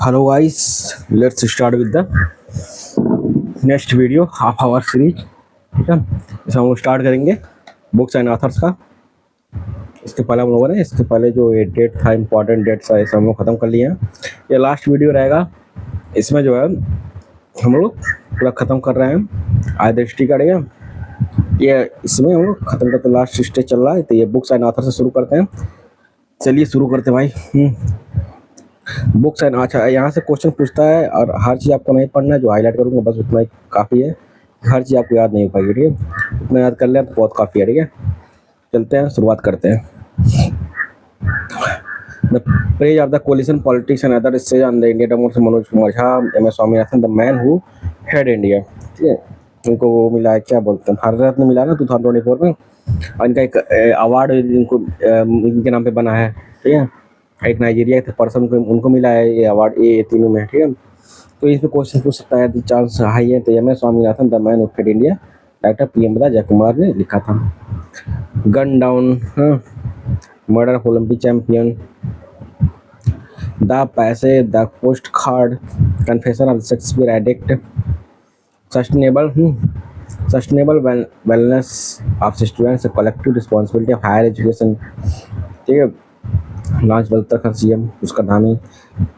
Hello guys, let's start with the next video half hour series. ठीक है, इसे हम लोग स्टार्ट करेंगे बुक्स एंड ऑथर्स का। इसके पहले हम लोगों ने इसके पहले जो ये डेट था, इम्पोर्टेंट डेट्स है, इसे हम लोग ख़त्म कर लिए हैं। ये लास्ट वीडियो रहेगा। इसमें जो है हम लोग पूरा ख़त्म कर रहे हैं आय दृष्टि का। ये इसमें हम लोग ख़त्म करते, लास्ट स्टेज चल रहा है। तो ये बुक्स एंड ऑथर से शुरू करते हैं। चलिए शुरू करते हैं भाई। बुक्स एंड, अच्छा यहाँ से क्वेश्चन पूछता है और हर चीज़ आपको नहीं पढ़ना है, जो हाईलाइट करूँगा बस उतना ही काफ़ी है। हर चीज़ आपको याद नहीं हो पाएगी, ठीक है। उतना याद कर लें तो बहुत काफ़ी है, ठीक है। चलते हैं, शुरुआत करते हैं। The praise of the coalition politics and other stage on the India democracy, Manoj Kumar Jha, M S Swaminathan, the man who head India, ठीक है। उनको वो मिला है, क्या बोलते हैं, भारत रत्न मिला ना 2024 में। और इनका एक अवार्ड इनको इनके नाम पे बना है, ठीक है। एक नाइजीरिया के पर्सन को उनको मिला है ये अवार्ड, ये तीनों में, ठीक है। तो इसमें क्वेश्चन पूछ सकता है, चांस हाई है। तो M S Swaminathan, the man who fed India, doctor P M. Jayakumar ने लिखा था। Gun down, murder of Olympic champion, the पैसे, the post card, confession of Shakespeare addict, sustainable wellness of students, collective responsibility of higher education, ठीक है। Launch बदतर Khan CM, उसका नाम ही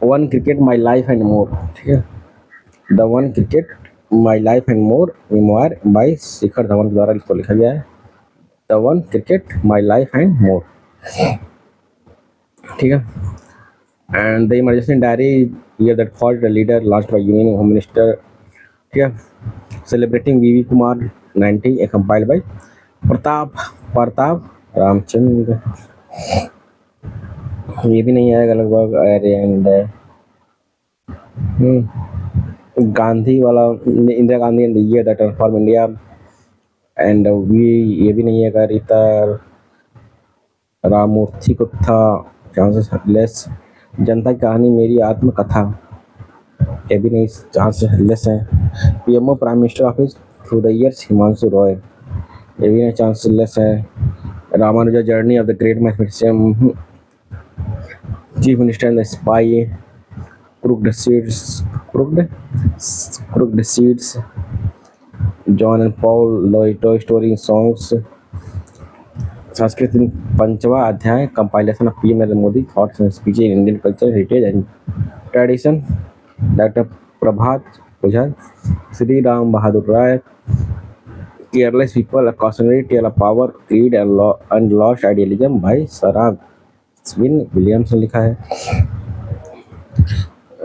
one cricket my life and more, ठीक है। The one cricket my life and more memoir by Shikhar Dhawan के द्वारा इसको लिखा गया है। The one cricket my life and more, ठीक है। And the emergency diary year that fault the leader launched by union home minister, ठीक है। Celebrating V Kumar 90 a compiled by Pratap Ramchandra, ये भी नहीं आएगा लगभग। अरे एंड गांधी वाला, Indira Gandhi and the year that transform India, and we, ये भी नहीं है। Rita Ramamurthy Gupta, chances less. जनता की कहानी मेरी आत्मकथा, ये भी नहीं, चांसेस लेस है। PMO prime minister office through the years Himanshu Roy, ये भी नहीं, चांसेस लेस है। Ramanuja journey of the great mathematician, chief minister and the spy, crooked seeds, John and Paul, Toy Story songs, Sanskrit पंचवा अध्याय, compilation of PM Narendra Modi thoughts and speech in Indian culture heritage and tradition, doctor Prabhat Ojha, Shri Ram Bahadur Rai, careless people, a cautionary tale of power, creed and lost idealism भाई Sarah Wynn Williams ने लिखा है।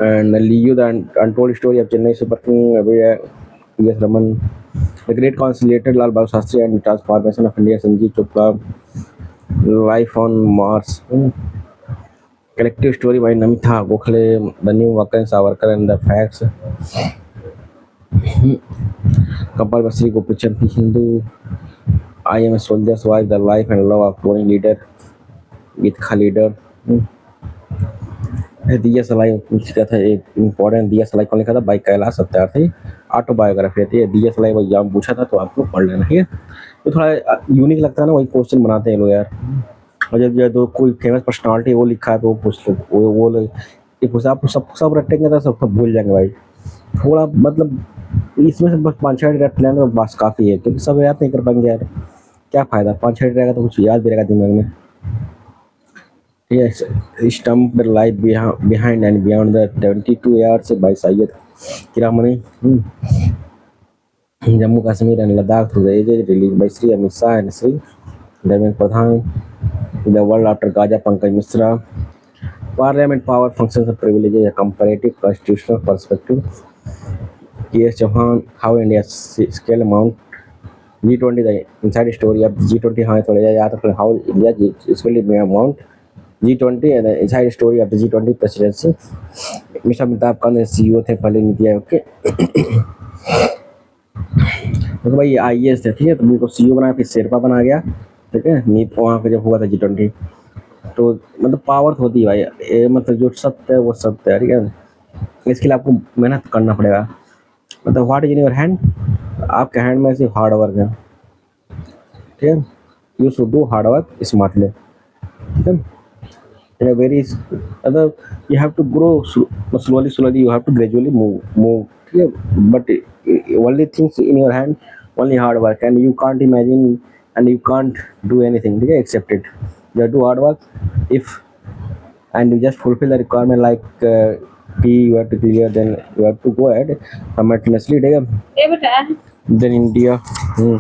And Leo the untold story of Chennai super king P S. Raman, the great conciliator Lal Bahadur Shastri and transformation of India Sanjeev Chopra, life on Mars, collective story by Namita Gokhale, the new walker Savarkar and the facts, compiled by Shri Gopichand Hindu, I am a soldier's wife, the life and love of growing leader with खालिडर, दिया सलाई लिखा था। एक important, दिया सलाई कौन लिखा था, बाई कैलाश सत्यार्थी, ऑटोबायोग्राफी थी। दिया सलाई वो एग्जाम पूछा था, तो आपको पढ़ लेना, ठीक है। तो थोड़ा यूनिक लगता है ना, वही क्वेश्चन बनाते हैं लोग यार। और जब जो कोई फेमस पर्सनालिटी वो लिखा है तो वो पूछ लो, वो लोग ये पूछा, आप सब रटेंगे तो सब भूल जाएंगे भाई। थोड़ा मतलब इसमें से बस 5-6 रट लेंगे तो बस काफ़ी है, क्योंकि सब याद नहीं कर पाएंगे यार, क्या फ़ायदा। 5-6 रहेगा तो कुछ याद भी रहेगा दिमाग में। Yes, stumped life behind and beyond the 22 years by Syed Kiramani, Jammu Kashmir and Ladakh through the ages, released by Sri Amit Shah and Sri Dharmendra Pradhan, The World After Gaza, Pankaj Misra, Parliament Power Functions and Privileges, a Comparative Constitutional Perspective, K.S. Chauhan, How India Scale Mount, G20, the inside story of G20, how India scale mount G20 and the inside story of the G20 presidency. Mister Amitabh Kant CEO थे पहले नीति आयोग के। तो भाई IAS थे, ठीक है। तो उनको CEO बनाया, फिर शेरपा बना गया, ठीक है। नीति वहाँ पे जब हुआ था G20, तो मतलब पावर तो होती है भाई, मतलब जो सत्य है वो सत्य है, ठीक है। इसके लिए आपको मेहनत करना पड़ेगा। मतलब what is in your hand, आपके हैंड में सिर्फ हार्ड वर्क है, ठीक है। You should do hard work smartly, ठीक है। in a very other, you have to grow slowly, you have to gradually move. Okay? But only things in your hand, only hard work, and you can't imagine, and you can't do anything, okay, except it. You have to hard work. If and you just fulfill the requirement like P you have to clear, then you have to go ahead simultaneously, then India. Hmm.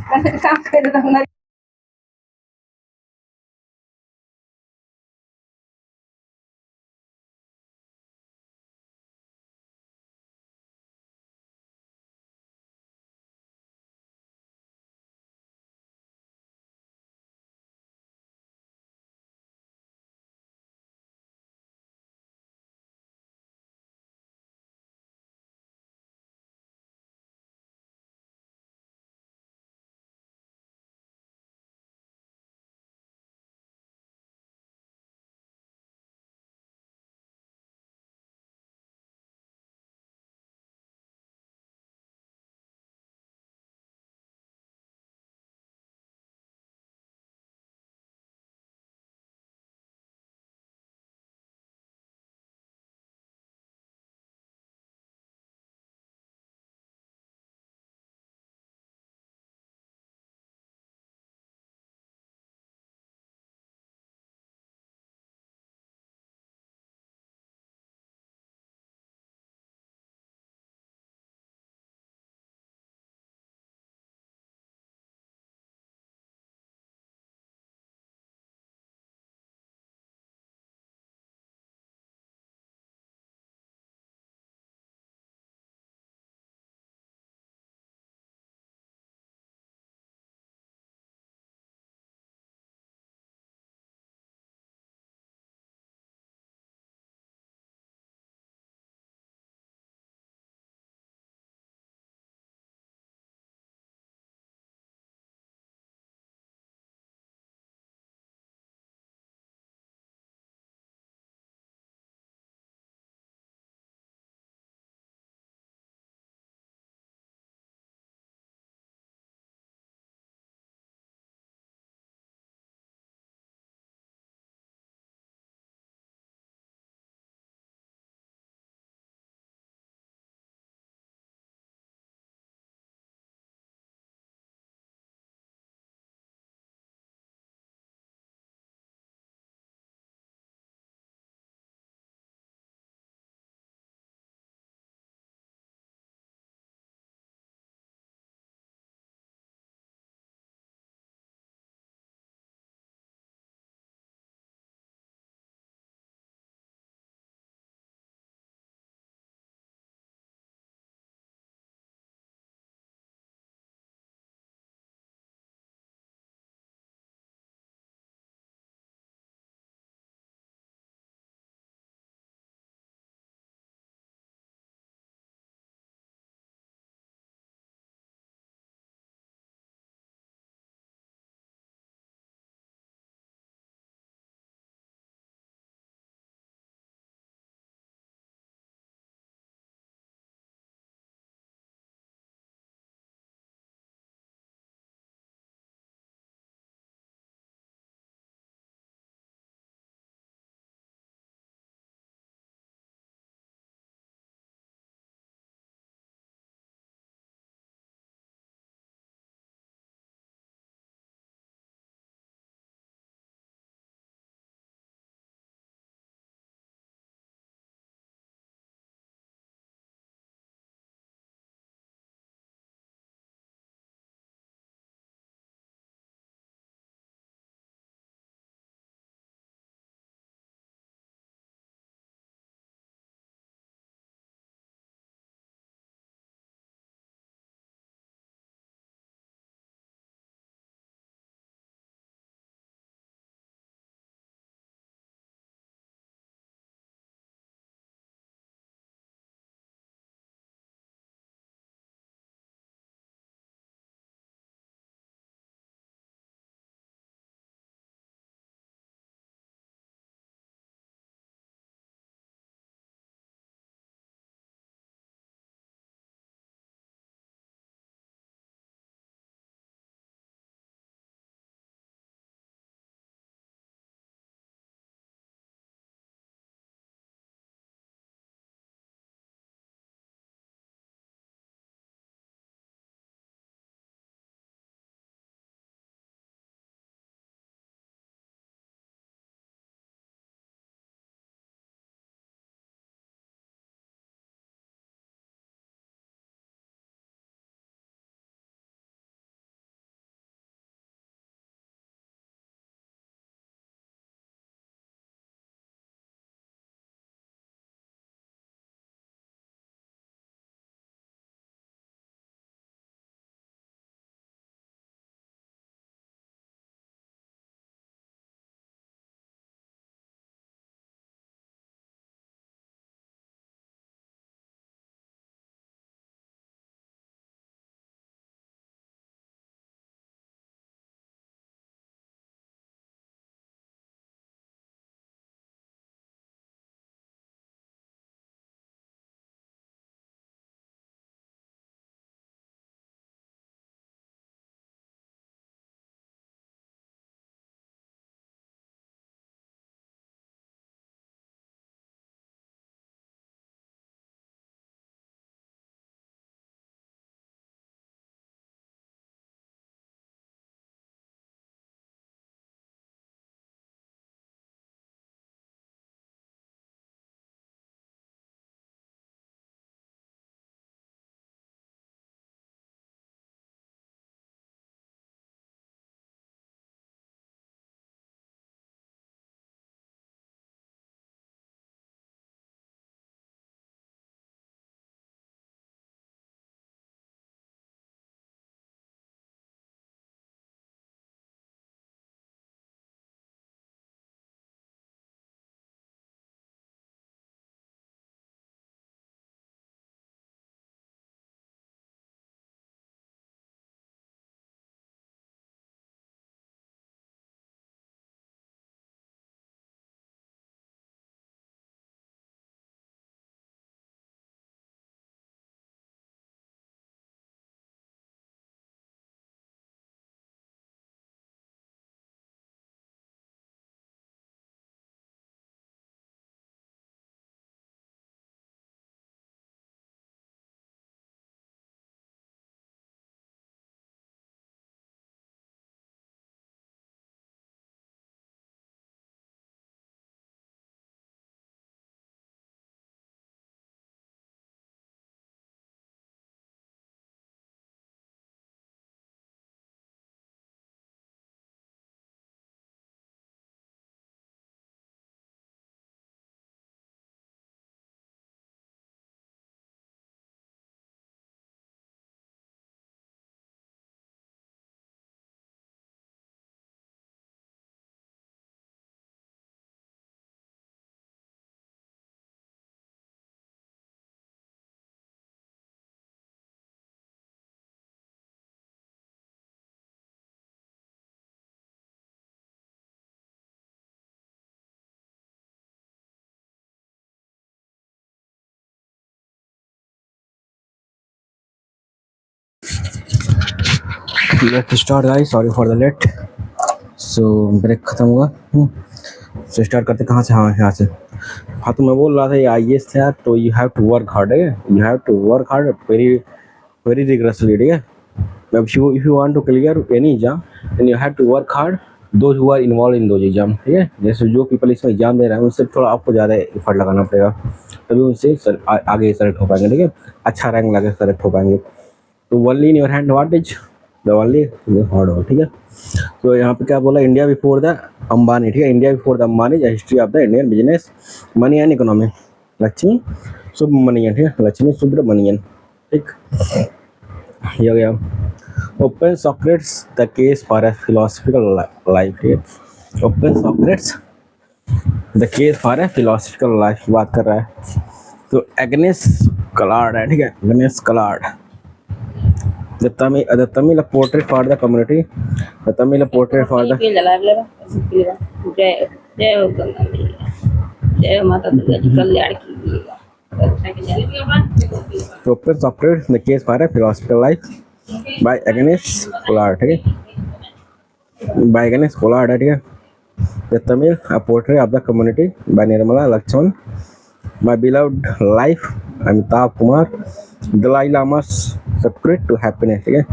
Late start guys, sorry for the late. So break खत्म हुआ। So start करते कहाँ से? हाँ, यहाँ से। हाँ, तो मैं बोल रहा था ये आईएएस था यार, तो you have to work hard है, you have to work hard very very rigorously, ठीक है। if you want to clear any exam then you have to work hard, those who are involved in those exam, ठीक है। जैसे जो people इसमें exam दे रहे हैं उनसे थोड़ा आपको ज़्यादा एफर्ट लगाना पड़ेगा, तभी उनसे आगे सेलेक्ट हो पाएंगे, ठीक है। अच्छा रैंक लगा सेलेक्ट हो पाएंगे। तो only in your hand what is the only hard work, ठीक है। तो यहाँ पे क्या बोला, इंडिया बिफोर द अंबानी, ठीक है। India before the Ambani, the history of the Indian business money and economy, Lakshmi Subramanian, ठीक है, लक्ष्मी सुब्रमणियन, ठीक। ये हो गया। Open Socrates the case for a philosophical life, ठीक है। Open Socrates the case for a philosophical life की बात कर रहा है। तो एग्नेस कलार्ड है, ठीक है, Agnes Callard. The Tamil portrait for the community, the Tamil portrait for the जय माता दुर्गा जी कल्याण की। Open software the case for a philosophical life by Agnes Callard, ठीक है, बाय एग्नेस कलार्ड, ठीक है। The Tamil portrait of the community by Nirmala Laxman, my beloved life Amitabh Kumar, Dalai Lama secret to happiness, ठीक है,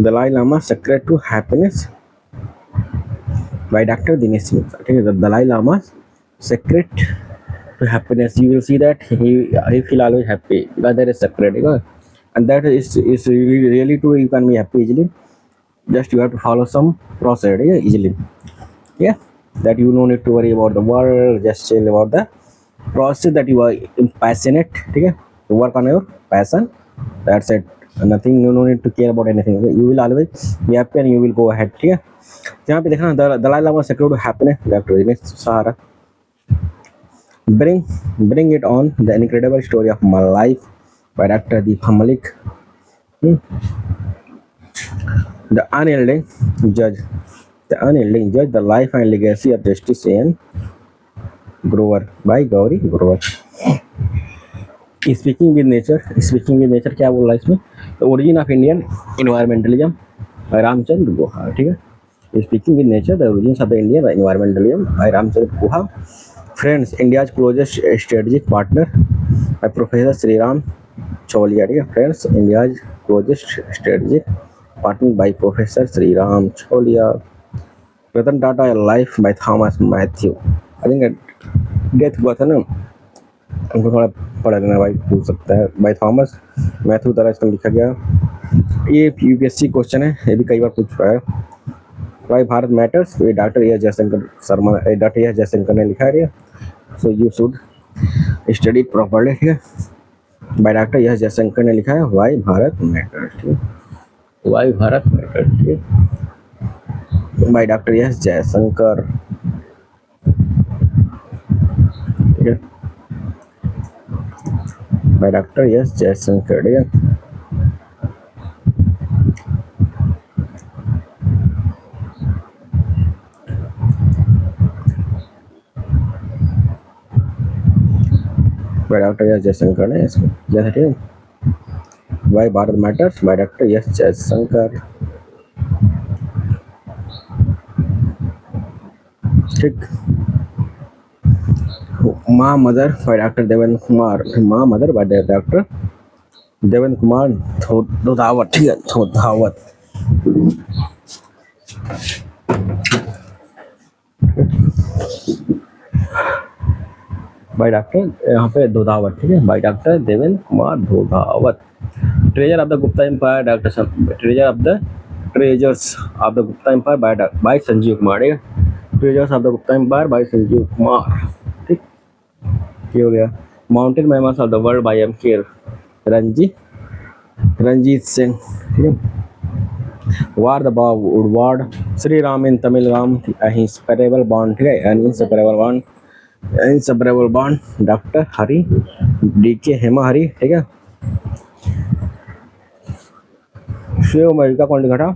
Dalai Lama secret to happiness by doctor Dinesh Mishra, ठीक है। Dalai Lama secret to happiness, you will see that he feel always happy because that is separate, and that is really true. You can be happy easily, just you have to follow some process, easily, yeah, that you no need to worry about the world, just chill about the process that you are passionate, okay, work on your passion, that's it, nothing, you no need to care about anything, okay? You will always be happy and you will go ahead, ठीक है। यहाँ पे देखना Dalai Lama secret to happiness doctor Dinesh Sahara. Bring it on, the incredible story of my life by Dr. Deepa Malik. The unyielding judge, the life and legacy of Justice A.N. Grover by Gauri Grover. Speaking with nature क्या बोल रहा है इसमें? The origin of Indian environmentalism by Ramachandra Guha, ठीक है। Speaking with nature, the origins of the Indian environmentalism by Ramachandra Guha. Friends, India's closest strategic partner by Professor Sriram Chaulia, ठीक है। Friends, India's closest strategic partner by Professor Sriram Chaulia। Ratan Tata life by Thomas Matthew। I think death हुआ था ना, उनको थोड़ा पढ़ लेना भाई, पूछ सकता है, by Thomas Matthew द्वारा इसमें लिखा गया। ये यूपीएससी क्वेश्चन है, ये भी कई बार पूछ रहा है। वाई भारत मैटर्स, ये doctor S Jaishankar Sharma, doctor S Jaishankar ने लिखा है, सो यू शुड स्टडी प्रॉपर्ली, ठीक है। बाय डॉक्टर एस जयशंकर ने लिखा है वाई भारत मैटर्स, ठीक है, वाई भारत मैटर्स, ठीक है, बाय डॉक्टर एस जयशंकर, ठीक है, बाय डॉक्टर एस जयशंकर, ठीक है। बाय डॉक्टर एस जयशंकर ने इसको जैसे, ठीक है, why Bharat matters by doctor S Jaishankar, ठीक। माँ mother by doctor Devendra Kumar, माँ mother by doctor Devendra Kumar Dhodhawat, ठीक है, धोधावत। बाय डॉक्टर यहाँ पे धोधावत, ठीक है, by doctor Devendra Kumar Dhodhawat. Treasure of the Gupta empire doctor, treasures of the Gupta empire by Sanjeev Kumar, ठीक है, treasures of the Gupta empire by Sanjeev Kumar, ठीक। ये हो गया। Mountain mammals of the world by M K Ranjit Singh, ठीक है। War the Woodward, Shri Ram in Tamil Ram, inseparable bond, ठीक है, inseparable bond doctor Hari DK Hema Hari, ठीक है। श्रेय अमेरिका कौन लिखा था?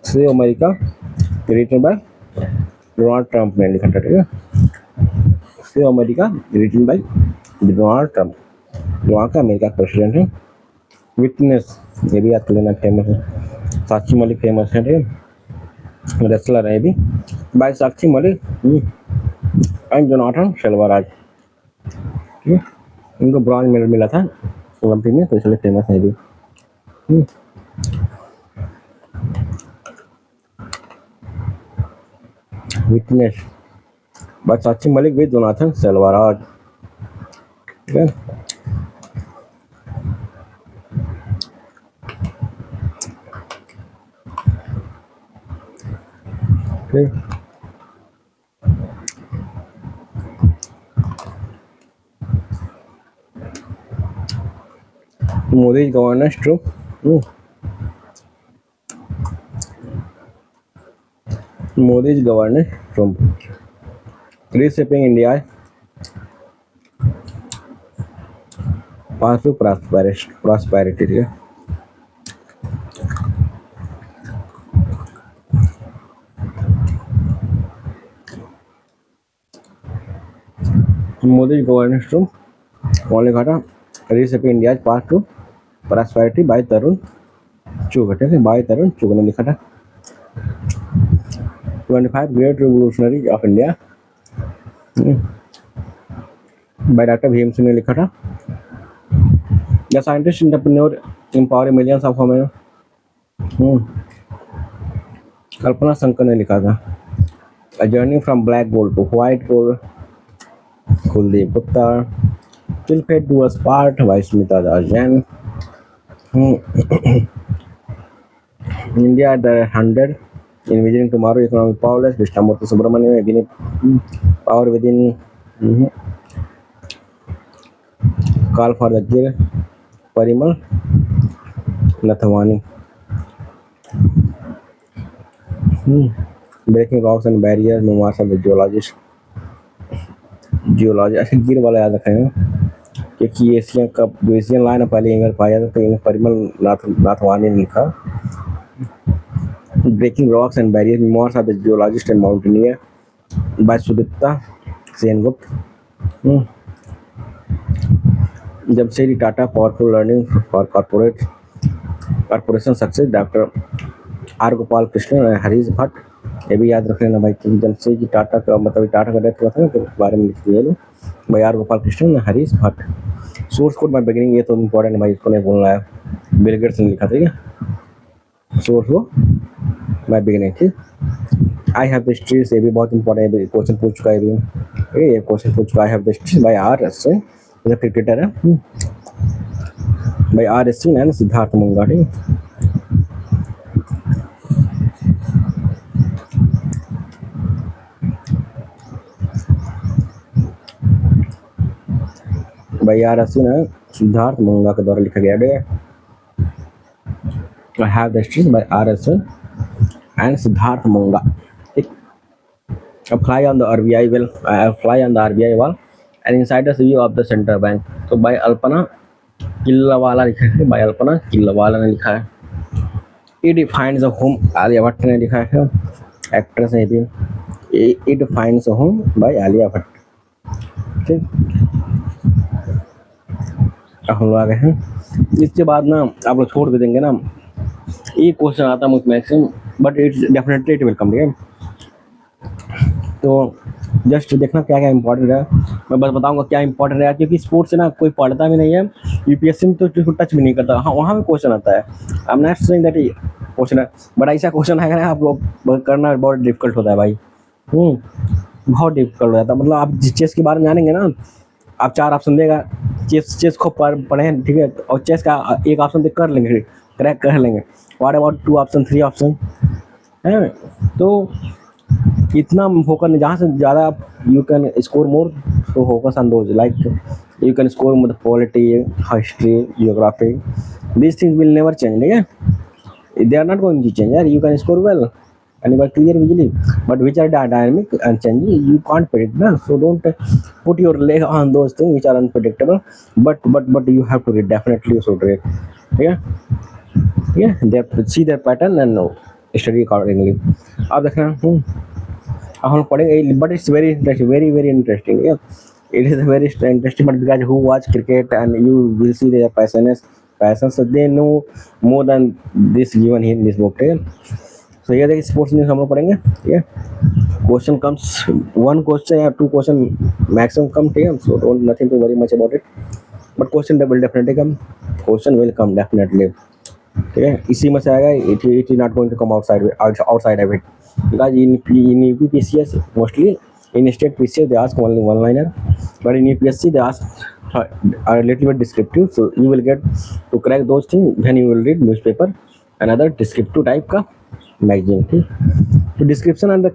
श्रेय America written by Donald Trump ने लिखा था, ठीक है। श्रेय America written by Donald Trump, जो वहाँ का अमेरिका प्रेसिडेंट है। विटनेस, ये भी याद कर लेना, फेमस है। साक्षी मलिक फेमस है, ठीक है, रेसलर है ये भी। By Sakshi Malik and Jonathan Selvaraj, ठीक है, इनको ब्रॉन्ज मेडल मिला था ओलंपिक में, तो इसलिए फेमस है ये भी। Witness bye Sakshi Malik with Jonathan Selvaraj, ठीक है। ठीक, Modi governance true, Modi's governance from reshaping India's path to prosperity, ठीक है। मोदी गवर्नेंस टू कौन लिखा था? Reshaping India path to prosperity by Tarun Chugh, ठीक है, बाय तरुण चुग ने लिखा था। 25 great revolutionary of India by doctor Bhim Singh ने लिखा था। The scientist entrepreneur empower millions of women, Kalpana Shankar ने लिखा था। A journey from black gold to white gold, Kuldeep Gupta. Till fate do us part by Smita Das Jain. India at the 100 envisioning tomorrow economic powerless, Krishnamurthy Subramanian, again power within, call for the gear, Parimal Nathwani. Breaking rocks and barriers, memoirs of the geologist, अच्छा गिर वाला याद रखें क्योंकि Asian cup जो Asian line पहले England पाया था, तो इन्हें परिमल नाथवानी ने लिखा। Breaking rocks and barriers, memoirs of the geologist and mountaineer by Sudipta Sengupt. Jamshedji Tata, powerful learning for corporation success, doctor R Gopal Krishnan और हरीश भट्ट। ये भी याद रख लेना भाई कि जमशेदजी टाटा का मतलब टाटा का डेथ हुआ था ना, तो उसके बारे में लिख दिया लोग भाई, आर गोपाल कृष्णन और Harish Bhatt. Source code by beginning, ये तो इम्पोर्टेंट है भाई, इसको नहीं बोलना है, बिल गेट्स ने लिखा था, ठीक है। सोर्स वो बाय बिगिनिंग, ठीक। आई हैव द स्ट्रीट्स, ये भी बहुत इंपॉर्टेंट है, क्वेश्चन पूछ चुका है ये क्वेश्चन पूछ चुका। I have the streets by R Ashwin, ये क्रिकेटर है, by R Ashwin and Siddharth Monga, ठीक। By R Ashwin and Siddharth Monga के द्वारा लिखा गया है। I have the streets by R Ashwin and Siddharth Monga, ठीक। Fly on the RBI wall, fly on the RBI wall, an insider's view of the central bank, तो bye Alpana किल्लावाला लिखा है, बाय अल्पना किल्लावाला ने लिखा है। It defines a home, Alia Bhatt ने लिखा है, एक्ट्रेस है भी। It defines a home by Alia Bhatt, ठीक। अब हम लोग आ गए हैं, इसके बाद ना आप लोग छोड़ भी देंगे ना, ये क्वेश्चन आता है मुझ maximum, but it's definitely it will come, ठीक है। तो जस्ट देखना क्या क्या इंपॉर्टेंट है, मैं बस बताऊंगा क्या इंपॉर्टेंट है, क्योंकि स्पोर्ट्स से ना कोई पढ़ता भी नहीं है, यूपीएससी में तो टच भी नहीं करता। हाँ, वहाँ भी क्वेश्चन आता है, I am not saying that question है, बट ऐसा क्वेश्चन है ना आप लोग करना बहुत डिफिकल्ट होता है भाई, बहुत डिफिकल्ट हो जाता है। मतलब आप चेस के बारे में जानेंगे ना, आप 4 ऑप्शन देगा, चेस को पढ़ें, ठीक है, और चेस का एक ऑप्शन देख कर लेंगे, क्रैक कर लेंगे। व्हाट अबाउट 2 ऑप्शन 3 ऑप्शन है, तो इतना फोकस, जहाँ से ज़्यादा यू कैन स्कोर मोर, तो focus on those, like you can score मतलब polity, history, geography, this things will never change, ठीक है, they are not going to change यार। You can score well and you are clear visually, but which are dynamic and changing, you can't predict na, so don't put your leg on those things which are unpredictable, but you have to read, definitely you should read, yeah, they see their pattern and know, study accordingly। अब देखना हम पढ़ेंगे, but it's very interesting, very interesting, yeah, it is very interesting, but because who watch cricket and you will see their passion passion, so they know more than this given here in this book. ठीक है, so ये देखिए sports news हम लोग पढ़ेंगे. ठीक है, question comes, one question या टू क्वेश्चन मैक्सिमम कम. ठीक है, so don't nothing to worry much about it, but question will definitely come, question will come definitely. ठीक है, इसी में से आएगा. It is not going to come outside of it, because in UPPCS mostly, in state PCS they ask only one liner, but in UPSC they ask a little bit descriptive, so you will get to crack those things when you will read newspaper and other descriptive type का magazine. ठीक, तो description and the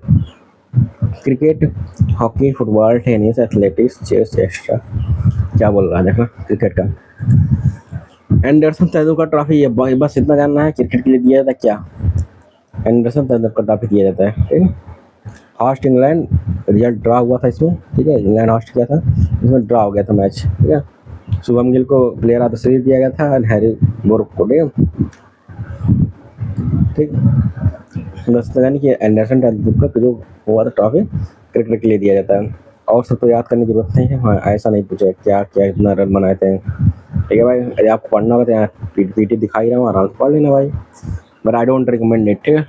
cricket, hockey, football, tennis, athletics, chess, extra क्या बोल रहा है देखना cricket का. Anderson Tendulkar trophy, ये बस इतना जानना है क्रिकेट के लिए दिया जाता है क्या. एंडरसन तेंदुलकर ट्रॉफी दिया जाता है. ठीक है, हॉस्ट इंग्लैंड, रिजल्ट ड्रा हुआ था इसमें. ठीक है, इंग्लैंड हॉस्ट किया था, इसमें ड्रा हो गया था मैच. ठीक है, शुभम गिल को प्लेयर ऑफ द सीरीज दिया गया था, एंड हैरी ब्रूक को. ठीक, दोस्तों यानी कि एंडरसन तेंदुलकर जो हुआ था ट्रॉफी क्रिकेट के लिए दिया जाता है. और सब तो याद करने की जरूरत नहीं है. हाँ, ऐसा नहीं पूछा क्या क्या इतना रन बनाए थे. ठीक है भाई, यदि आपको पढ़ना होगा तो यहाँ पीटी दिखाई रहा हूँ, आराम से पढ़ लेना भाई, but I don't recommend it. ठीक है,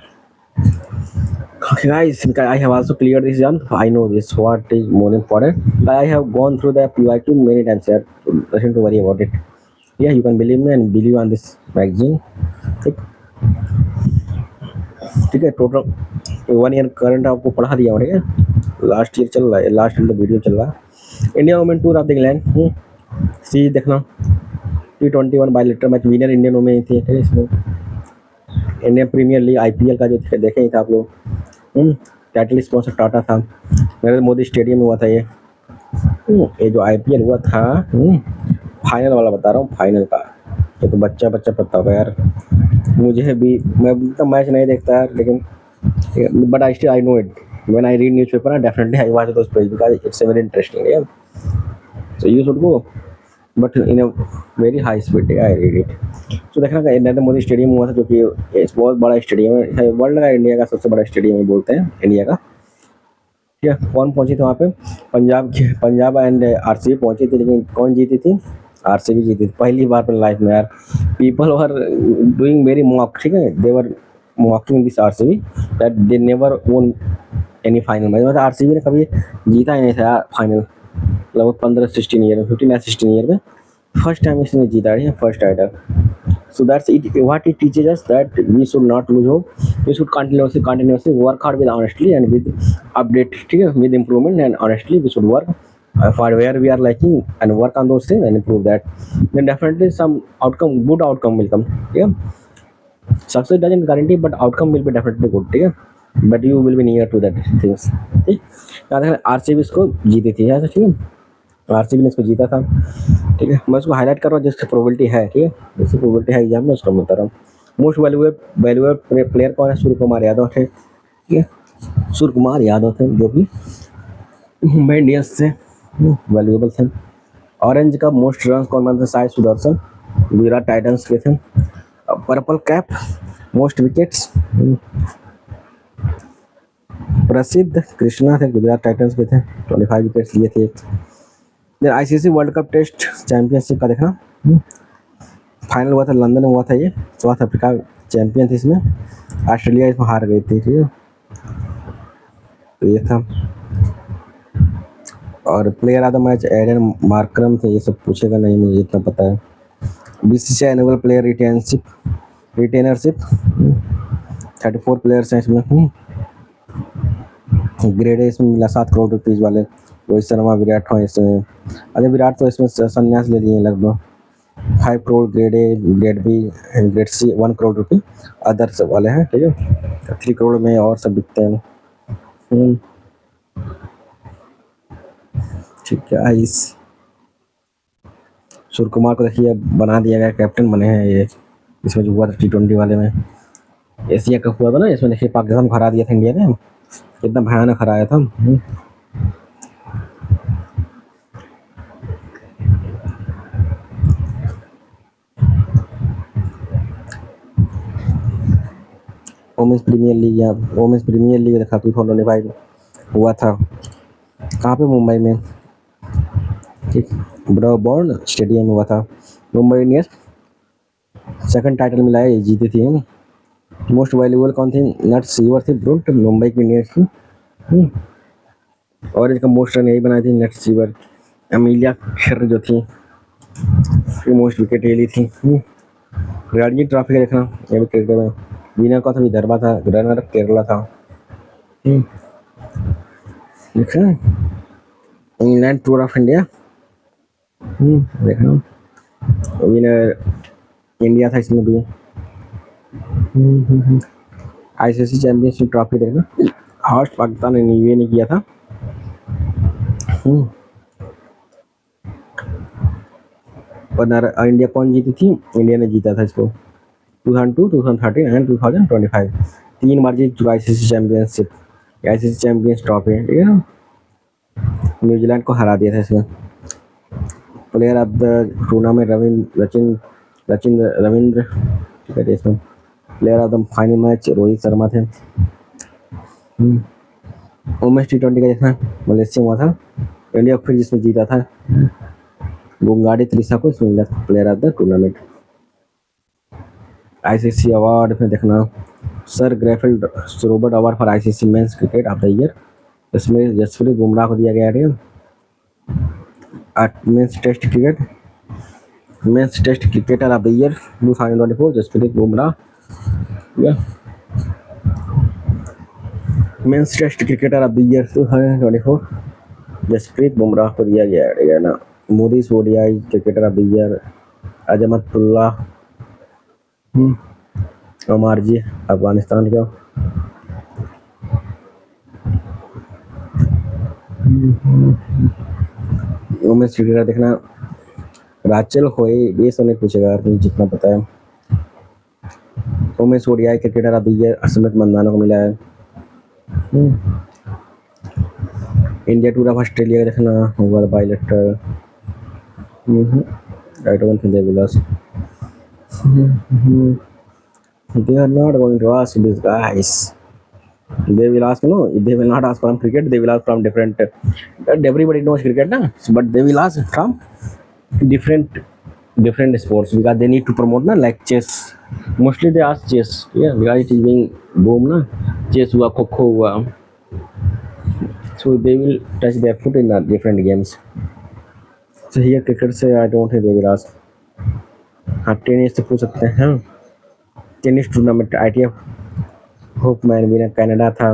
okay guys, I have also cleared this exam. I know this what is more important. I have gone through the PYQ many times here, so nothing to worry about it. Yeah, you can believe me and believe on this magazine. ठीक है, total 1 year current आपको पढ़ा दिया. ठीक है, last year चल रहा है, लास्ट ईयर वीडियो चल रहा है. India women tour of the England सी देखना, T21 bilateral match winner Indian women थी. ठीक है, इसमें इंडियन प्रीमियर लीग IPL का जो देखे ही था आप लोग. टाइटल स्पॉन्सर टाटा था. नरेंद्र मोदी स्टेडियम में हुआ था ये. ये जो IPL हुआ था, फाइनल वाला बता रहा हूँ, फाइनल का. ये तो बच्चा पता होगा यार, मुझे भी, मैं तो मैच नहीं देखता यार, लेकिन but I know it when I read newspaper, definitely I watch those page because it's very interesting. यार, so you should go, but in a very high speed I read it. तो देखना Narendra Modi stadium हुआ था, जो कि बहुत बड़ा stadium है, वर्ल्ड का इंडिया का सबसे बड़ा स्टेडियम ही बोलते हैं इंडिया का. ठीक है, कौन पहुंची थी वहाँ पे, पंजाब एंड RCB पहुंची थी, लेकिन कौन जीती थी, RCB जीती थी पहली बार अपने लाइफ में. यार, people were doing very mock. ठीक है, they were mocking this RCB that they never won any final match. मतलब RCB ने कभी जीता ही नहीं था यार फाइनल, लगभग 15-16 ईयर में, 15 या 16 ईयर में फर्स्ट टाइम इसने जीता है, first title. So that's it. What it teaches us that we should not lose hope. We should continuously work hard with honestly and with update. ठीक है, with improvement and honestly we should work for where we are lacking and work on those things and improve that. Then definitely some good outcome will come. ठीक है, success doesn't guarantee, but outcome will be definitely good. ठीक है, but you will be near to that things. ठीक, याद रखना RCB इसको जीती थी ऐसा. ठीक है, RCB ने इसको जीता था. ठीक है, मैं उसको हाईलाइट कर रहा हूँ जिसकी प्रोबेबिलिटी है. ठीक है, जिसकी प्रोबेबिलिटी है एग्जाम में, उसको बता रहा हूँ. मोस्ट वैल्यूएबल प्लेयर कौन है, सूर्य कुमार यादव थे. ठीक है, सूर्य कुमार यादव थे जो कि मुंबई इंडियंस से वैल्यूएबल थे. ऑरेंज का मोस्ट रन कौन बनते, साई सुदर्शन, गुजरात टाइटंस के थे. पर्पल कैप मोस्ट विकेट्स प्रसिद्ध कृष्णा थे, गुजरात टाइटंस के थे, 25 विकेट्स लिए थे. ICC world cup test championship का देखना, फाइनल हुआ था लंदन में हुआ था. ये साउथ अफ्रीका चैंपियन थी, इसमें ऑस्ट्रेलिया इसमें हार गई थी. ठीक है, तो ये था. और player of the match Aiden Markram थे. ये सब पूछेगा नहीं, मुझे इतना पता है. BCCI एनुअल प्लेयर रिटेनरशिप 34 प्लेयर्स हैं इसमें. ग्रेड इसमें मिला 7 करोड़ रुपीज़ वाले. रोहित शर्मा, विराट हो इसमें. अरे विराट तो इसमें संन्यास ले लिए लगभग. 5 crore grade A, grade B, grade C 1 crore रुपये अदर्स वाले हैं. ठीक है, 3 करोड़ में और सब बिकते हैं. ठीक है, इस सूर्य कुमार को देखिए बना दिया गया, कैप्टन बने हैं ये. इसमें जो हुआ था T20 वाले में, एशिया कप हुआ था ना, इसमें देखिए पाकिस्तान को हरा दिया था इंडिया ने, कितना भयानक हराया था. वोमेंस प्रीमियर लीग देखा 2025 हुआ था. कहाँ पे, मुंबई में. ठीक, ब्राबॉर्न स्टेडियम में हुआ था. मुंबई इंडियंस सेकंड टाइटल मिला है, ये जीती थी हम। मोस्ट वैल्यूएबल कौन थी? नट सीवर थी, ब्रुंट मुंबई की इंडियंस थी। और इसका मोस्ट रन यही बनाई थी, नट सीवर। अमीलिया खिर जो थी मोस्ट विकेट ले ली थी। रणजी ट्रॉफी का देखना, ये भी क्रिकेट में विनर का था विदर्भा था, रनर केरला था। देखा इंग्लैंड टूर ऑफ इंडिया, देखना विनर इंडिया था इसमें भी। आईसीसी चैंपियनशिप ट्रॉफी देखना, हॉस्ट पाकिस्तान ने ये नहीं किया था। और इंडिया कौन जीती थी? इंडिया ने जीता था इसको 2002, 2013 एंड 2025। 3 बार जीत चुका ICC championship, ICC champions trophy, ठीक है ना। न्यूजीलैंड को हरा दिया था इसमें। Player of the tournament Ravindra, ठीक है इसमें। Player of the final match Rohit Sharma थे। वुमेन्स T20 का देखना, मलेशिया हुआ था, इंडिया फिर जिसमें जीता था बुंगाडी त्रिशा को इसमें मिला था player of the tournament. ICC award में देखना, sir Garfield Robert award for ICC men's cricket of the year, इसमें जसप्रीत बुमराह को दिया गया है। Men's test cricketer of the year 2024 Jasprit Bumrah. Men's test cricketer of the year 2024 Jasprit Bumrah को दिया गया है ना। मोदीज ODI cricketer of the year Azmatullah Omarzai, Afghanistan का। वुमेन्स क्रिकेटर देखना, राचल होए, ये सबने पूछेगा जितना पता है। Women's ODI cricketer of the year असमत मंदाना को मिला है। इंडिया टूर ऑफ ऑस्ट्रेलिया देखना होगा bilateral, I don't think they will ask. They are not going to ask these guys. They will ask, no, they will not ask from cricket, they will ask from different. Everybody knows cricket, na? But they will ask from different sports because they need to promote, na, like chess. Mostly they ask chess, yeah, because it is being boom, na. Chess hua, kho hua. So they will touch their foot in the different games. So here cricket से I don't think they will ask. हाँ tennis से पूछ सकते हैं। Tennis tournament ITF Hopman winner Canada था।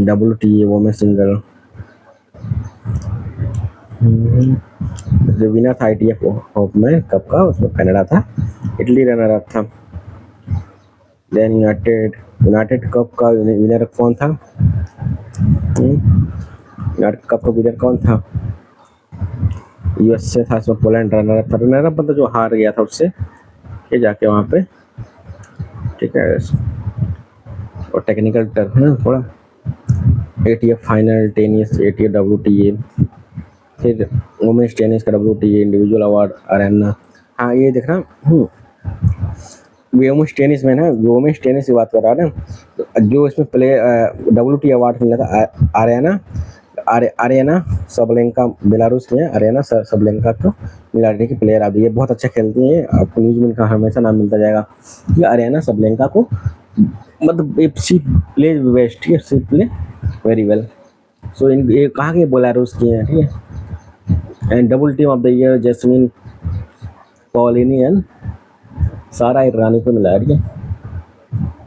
WTA women single, जो winner था ITF Hopman cup का उसमें कनाडा था, इटली रनर अप था। देन यूनाइटेड कप का विनर कौन था? यूनाइटेड कप का विनर कौन था? यूएस से था, इसमें पोलैंड रनर अप था। रनर अप मतलब जो हार गया था उससे ये जाके वहाँ पे, ठीक है। और टेक्निकल टर्म है थोड़ा, ATF final tennis, ATF WTA, फिर वुमेन्स टेनिस का WTA इंडिविजुअल अवार्ड अरेना। हाँ ये देखना, वुमेन्स टेनिस में ना, वुमेन्स टेनिस की बात कर रहा है ना, जो इसमें WTA अवार्ड मिला था आर्याना सबलेंका, बेलारूस की है, आर्याना सबलेंका को मिला की प्लेयर ऑफ द ईयर। बहुत अच्छा खेलती हैं, आपको न्यूज़ में इनका हमेशा नाम मिलता जाएगा। ये आर्याना सबलेंका को, मतलब she play best, she play very well. So in ये कहा कि बेलारूस की है, ठीक है। And double team of the year Jasmine Paolini and Sara Errani को मिला है, ठीक है,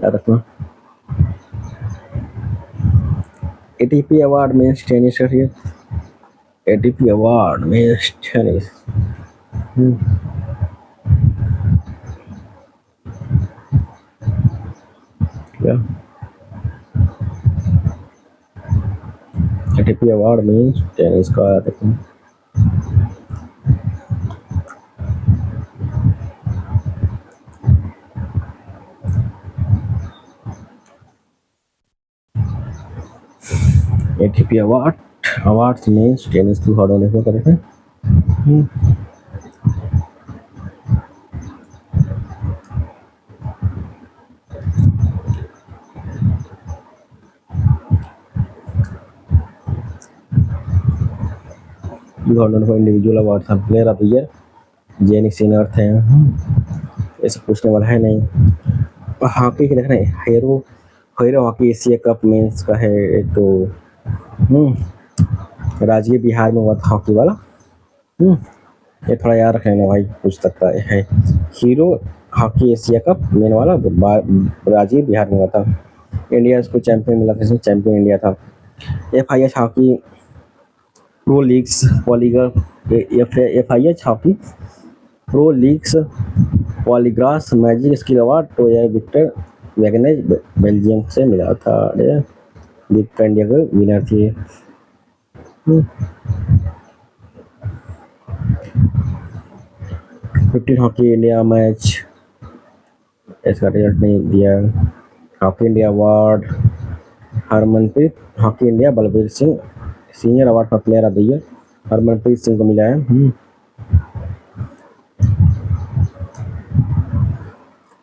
याद रखना। ATP अवार्ड मेंस टेनिस है, ATP अवार्ड मेंस टेनिस। क्या ATP अवार्ड मेंस टेनिस का देखो। ATP अवार्ड्स मेंस टेनिस 2024 का देखें। इंडिविजुअल अवार्ड था, player of the year Jannik Sinner है, ऐसे पूछने वाला है नहीं। हॉकी की देख रहे हैं, hero hero hockey Asia cup men's का है तो राजगीर बिहार में हुआ था हॉकी वाला। ये थोड़ा याद रख लेना भाई, पूछ सकता है। Hero hockey Asia cup main वाला राजगीर बिहार में हुआ था। इंडिया इसको चैंपियन मिला था, इसमें चैंपियन इंडिया था। FIH hockey pro leagues FIH hockey pro leagues Poligrass magic skill award तो यह विक्टर वैगनेज बेल्जियम से मिला था। दीपिका इंडिया के विनर थी। 15 हॉकी इंडिया मैच, इसका रिजल्ट नहीं दिया। Hockey India award Harmanpreet, hockey India Balbir Singh senior award for player of the year Harmanpreet Singh को मिला है।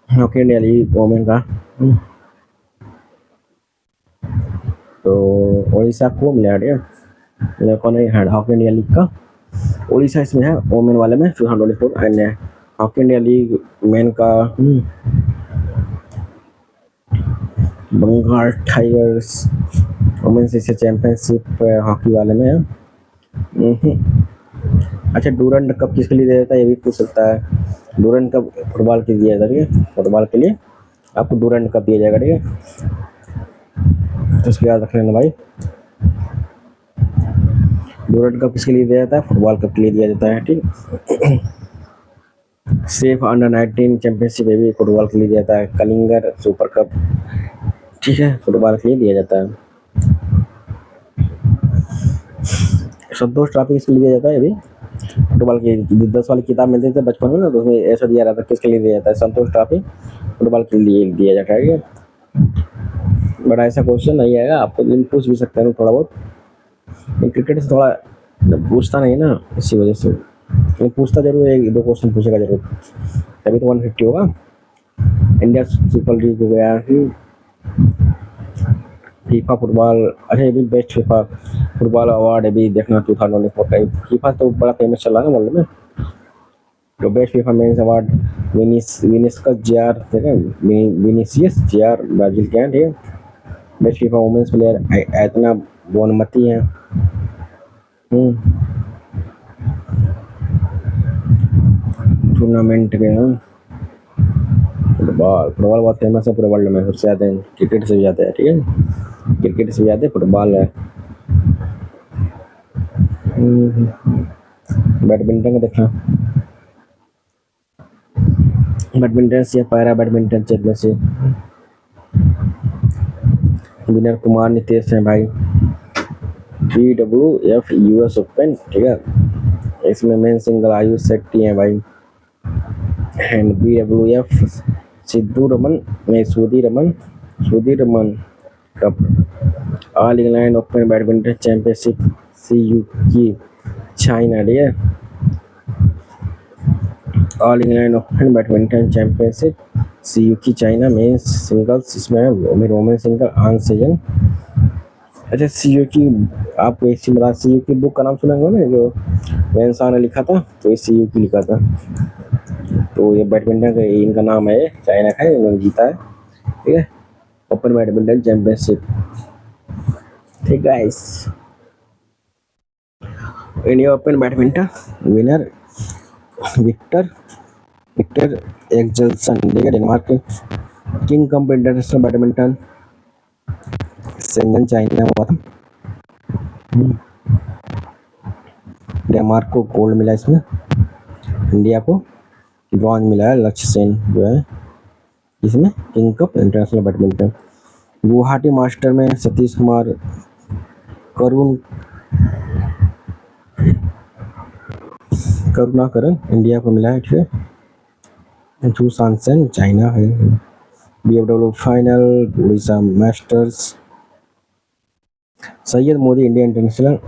हॉकी इंडिया लीग वोमेन का तो उड़ीसा को मिला है। कौन है हॉकी इंडिया लीग का? उड़ीसा इसमें है वोमेन वाले में 2024। And hockey India league men का Bengal tigers women's Asia championship hockey वाले में है। अच्छा, डूरंड कप किसके लिए दिया जाता है ये भी पूछ सकता है। डूरंड कप फुटबॉल के लिए दिया जाता है, फुटबॉल के लिए आपको डूरंड कप दिया जाएगा, ठीक है, तो उसको याद रख लेना भाई। डूरंड कप किसके लिए दिया जाता है? फुटबॉल कप के लिए दिया जाता है, ठीक। सेफ अंडर 19 चैंपियनशिप ये भी फुटबॉल के लिए दिया जाता है। कलिंगर सुपर कप, ठीक है, फुटबॉल के लिए दिया जाता है। संतोष ट्रॉफी किसके लिए दिया जाता है? ये भी फुटबॉल की 10 वाली किताब मिलती थी बचपन में ना, तो उसमें ऐसा दिया रहता है किसके लिए दिया जाता है। संतोष ट्रॉफी फुटबॉल के लिए दिया जाता है। बड़ा ऐसा क्वेश्चन नहीं आएगा आपको, लेकिन पूछ भी सकते हैं थोड़ा बहुत। क्रिकेट से थोड़ा पूछता नहीं ना, इसी वजह से, लेकिन पूछता जरूर है, 2 क्वेश्चन पूछेगा जरूर, तभी तो 150 होगा। इंडिया सुपर लीग हो गया, फीफा फुटबॉल, अच्छा ये भी बेस्ट फीफा फुटबॉल अवार्ड अभी देखना 2024 का। फीफा तो बड़ा फेमस चल रहा है ना वर्ल्ड में। तो best FIFA mains award Vinicius JR, Vinicius JR Brazil के हैं, ठीक है। बेस्ट फीफा वुमेन्स प्लेयर एतना बोनमती हैं। टूर्नामेंट के फुटबॉल बहुत फेमस है पूरे वर्ल्ड में, सबसे ज़्यादा क्रिकेट से भी ज़्यादा है, ठीक है, क्रिकेट से भी ज़्यादा फुटबॉल है। बैडमिंटन का देखना, बैडमिंटन से para badminton championship winner Kumar Nitesh हैं भाई। BWF US ओपन, ठीक है, इसमें मेन सिंगल आयुष शेट्टी हैं भाई। And BWF Sidhu Raman cup all England open badminton championship CUK China, ठीक है, all England open badminton championship CUK China men's singles, इसमें वोमेन सिंगल आन सीजन। अच्छा, CUK आपको एक चीज बता, CUK बुक का नाम सुनेंगे ना, जो वेंसा ने लिखा था, तो ये CUK लिखा था, तो ये बैडमिंटन का इनका नाम है, चाइना का है, इन्होंने जीता है, ठीक है, ओपन बैडमिंटन चैंपियनशिप, ठीक guys. India open badminton winner Viktor Axelsen, ठीक है, डेनमार्क के। King cup international badminton Shenzhen China हुआ था। डेनमार्क को गोल्ड मिला, इसमें इंडिया को ब्रॉन्ज मिला है। लक्ष्य सेन जो है इसमें king cup international badminton. Guwahati master में सतीश कुमार करुणाकरन इंडिया को मिला है, ठीक है। चू सांसन चाइना है। BFW final Orissa masters. Syed Modi India international,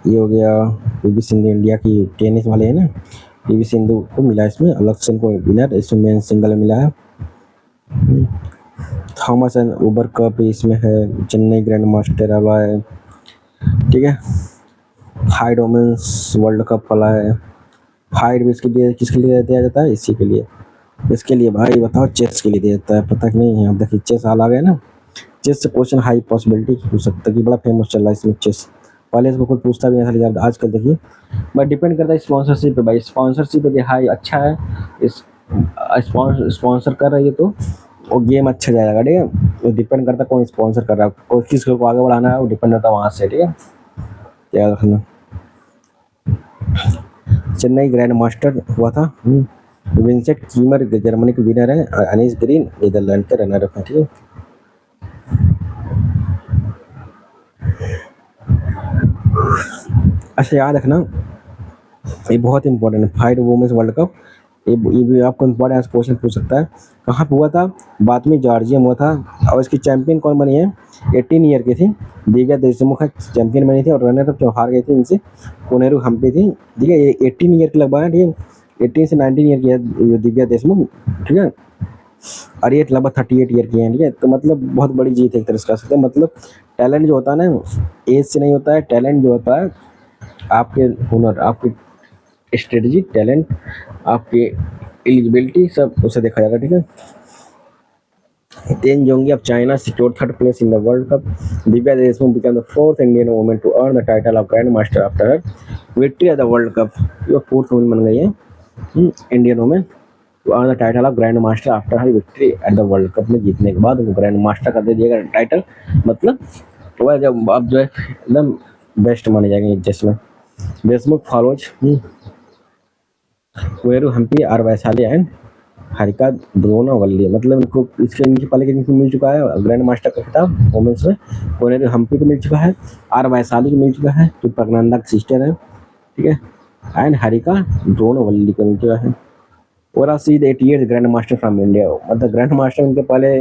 ये हो गया। PV सिंधु इंडिया की टेनिस वाले है ना, PV सिंधु को मिला इसमें। लक्ष्य को विनर, इसमें मेन सिंगल मिला है। थॉमस एंड उबर कप इसमें है, चेन्नई ग्रैंड मास्टर वाला है, ठीक है। हाइड वुमेन्स वर्ल्ड कप वाला है। हाइड भी इसके लिए किसके लिए दिया जाता है? इसी के लिए। इसके लिए भाई बताओ, चेस के लिए दिया जाता है, पता कि नहीं है? अब देखिए चेस हाल आ गया ना, चेस से क्वेश्चन हाई पॉसिबिलिटी हो सकता है कि बड़ा फेमस चल रहा है इसमें चेस। पहले इसको कोई पूछता भी नहीं था, लेकिन आजकल देखिए, बट डिपेंड करता है स्पॉन्सरशिप पे भाई। स्पॉन्सरशिप यदि हाई अच्छा है, इस स्पॉन्सर कर रही है तो वो गेम अच्छा जाएगा, ठीक है। वो डिपेंड करता है कौन स्पॉन्सर कर रहा है, कोई किस को आगे बढ़ाना है, वो डिपेंड करता है वहाँ से, ठीक है। क्या रखना। चेन्नई ग्रैंड मास्टर हुआ था, विंसेंट कीमर जर्मनी के विनर है, और अनीस ग्रीन नीदरलैंड के रनर अप है, ठीक है। अच्छा याद रखना, ये बहुत इंपॉर्टेंट है, फाइड वुमेन्स वर्ल्ड कप। ये भी आपको इंपॉर्टेंट क्वेश्चन पूछ सकता है। कहाँ पे हुआ था? बाद में जॉर्जिया में हुआ था। और इसकी चैंपियन कौन बनी है? 18 ईयर की थी दिव्या देशमुख चैंपियन बनी थी, और रनर अप जो हार गई थी इनसे कोनेरू हम्पी थी, ठीक है। ये 18 ईयर की लगभग है, ठीक है। 18 से 19 ईयर की है दिव्या देशमुख, ठीक है। और ये लगभग 38 ईयर की है, ठीक है। तो मतलब बहुत बड़ी जीत है एक तरह से कह सकते हैं। मतलब टैलेंट जो होता है ना, एज से नहीं होता है। टैलेंट जो होता है, आपके हुनर, आपकी स्ट्रेटजी, टैलेंट, आपकी एलिजिबिलिटी, सब उसे देखा जाएगा, ठीक है। Tan Zhongyi of China secured third place in the World Cup. Divya Desmukh became the fourth Indian woman to earn the title of Grand Master after her victory at the World Cup. ये fourth women बन गई है Indian women to earn the title of grand master after her victory at the world cup में जीतने के बाद वो grand master का दे दिएगा टाइटल। मतलब वह जब अब जो है एकदम बेस्ट माने जाएंगे जिसमें देशमुख फॉलोज कोनेरू हम्पी और वैशाली एंड हरिका द्रोणावल्ली। मतलब इनको इनकी पहले इनको मिल चुका है ग्रैंड मास्टर का खिताब वुमेन्स में। कोनेरू हम्पी को मिल चुका है, और वैशाली को मिल चुका है जो प्रज्ञानंदा की सिस्टर है, ठीक है। एंड हरिका द्रोणावल्ली को मिल चुका है। और see the 88 grand master from India. मतलब ग्रैंड मास्टर उनके पहले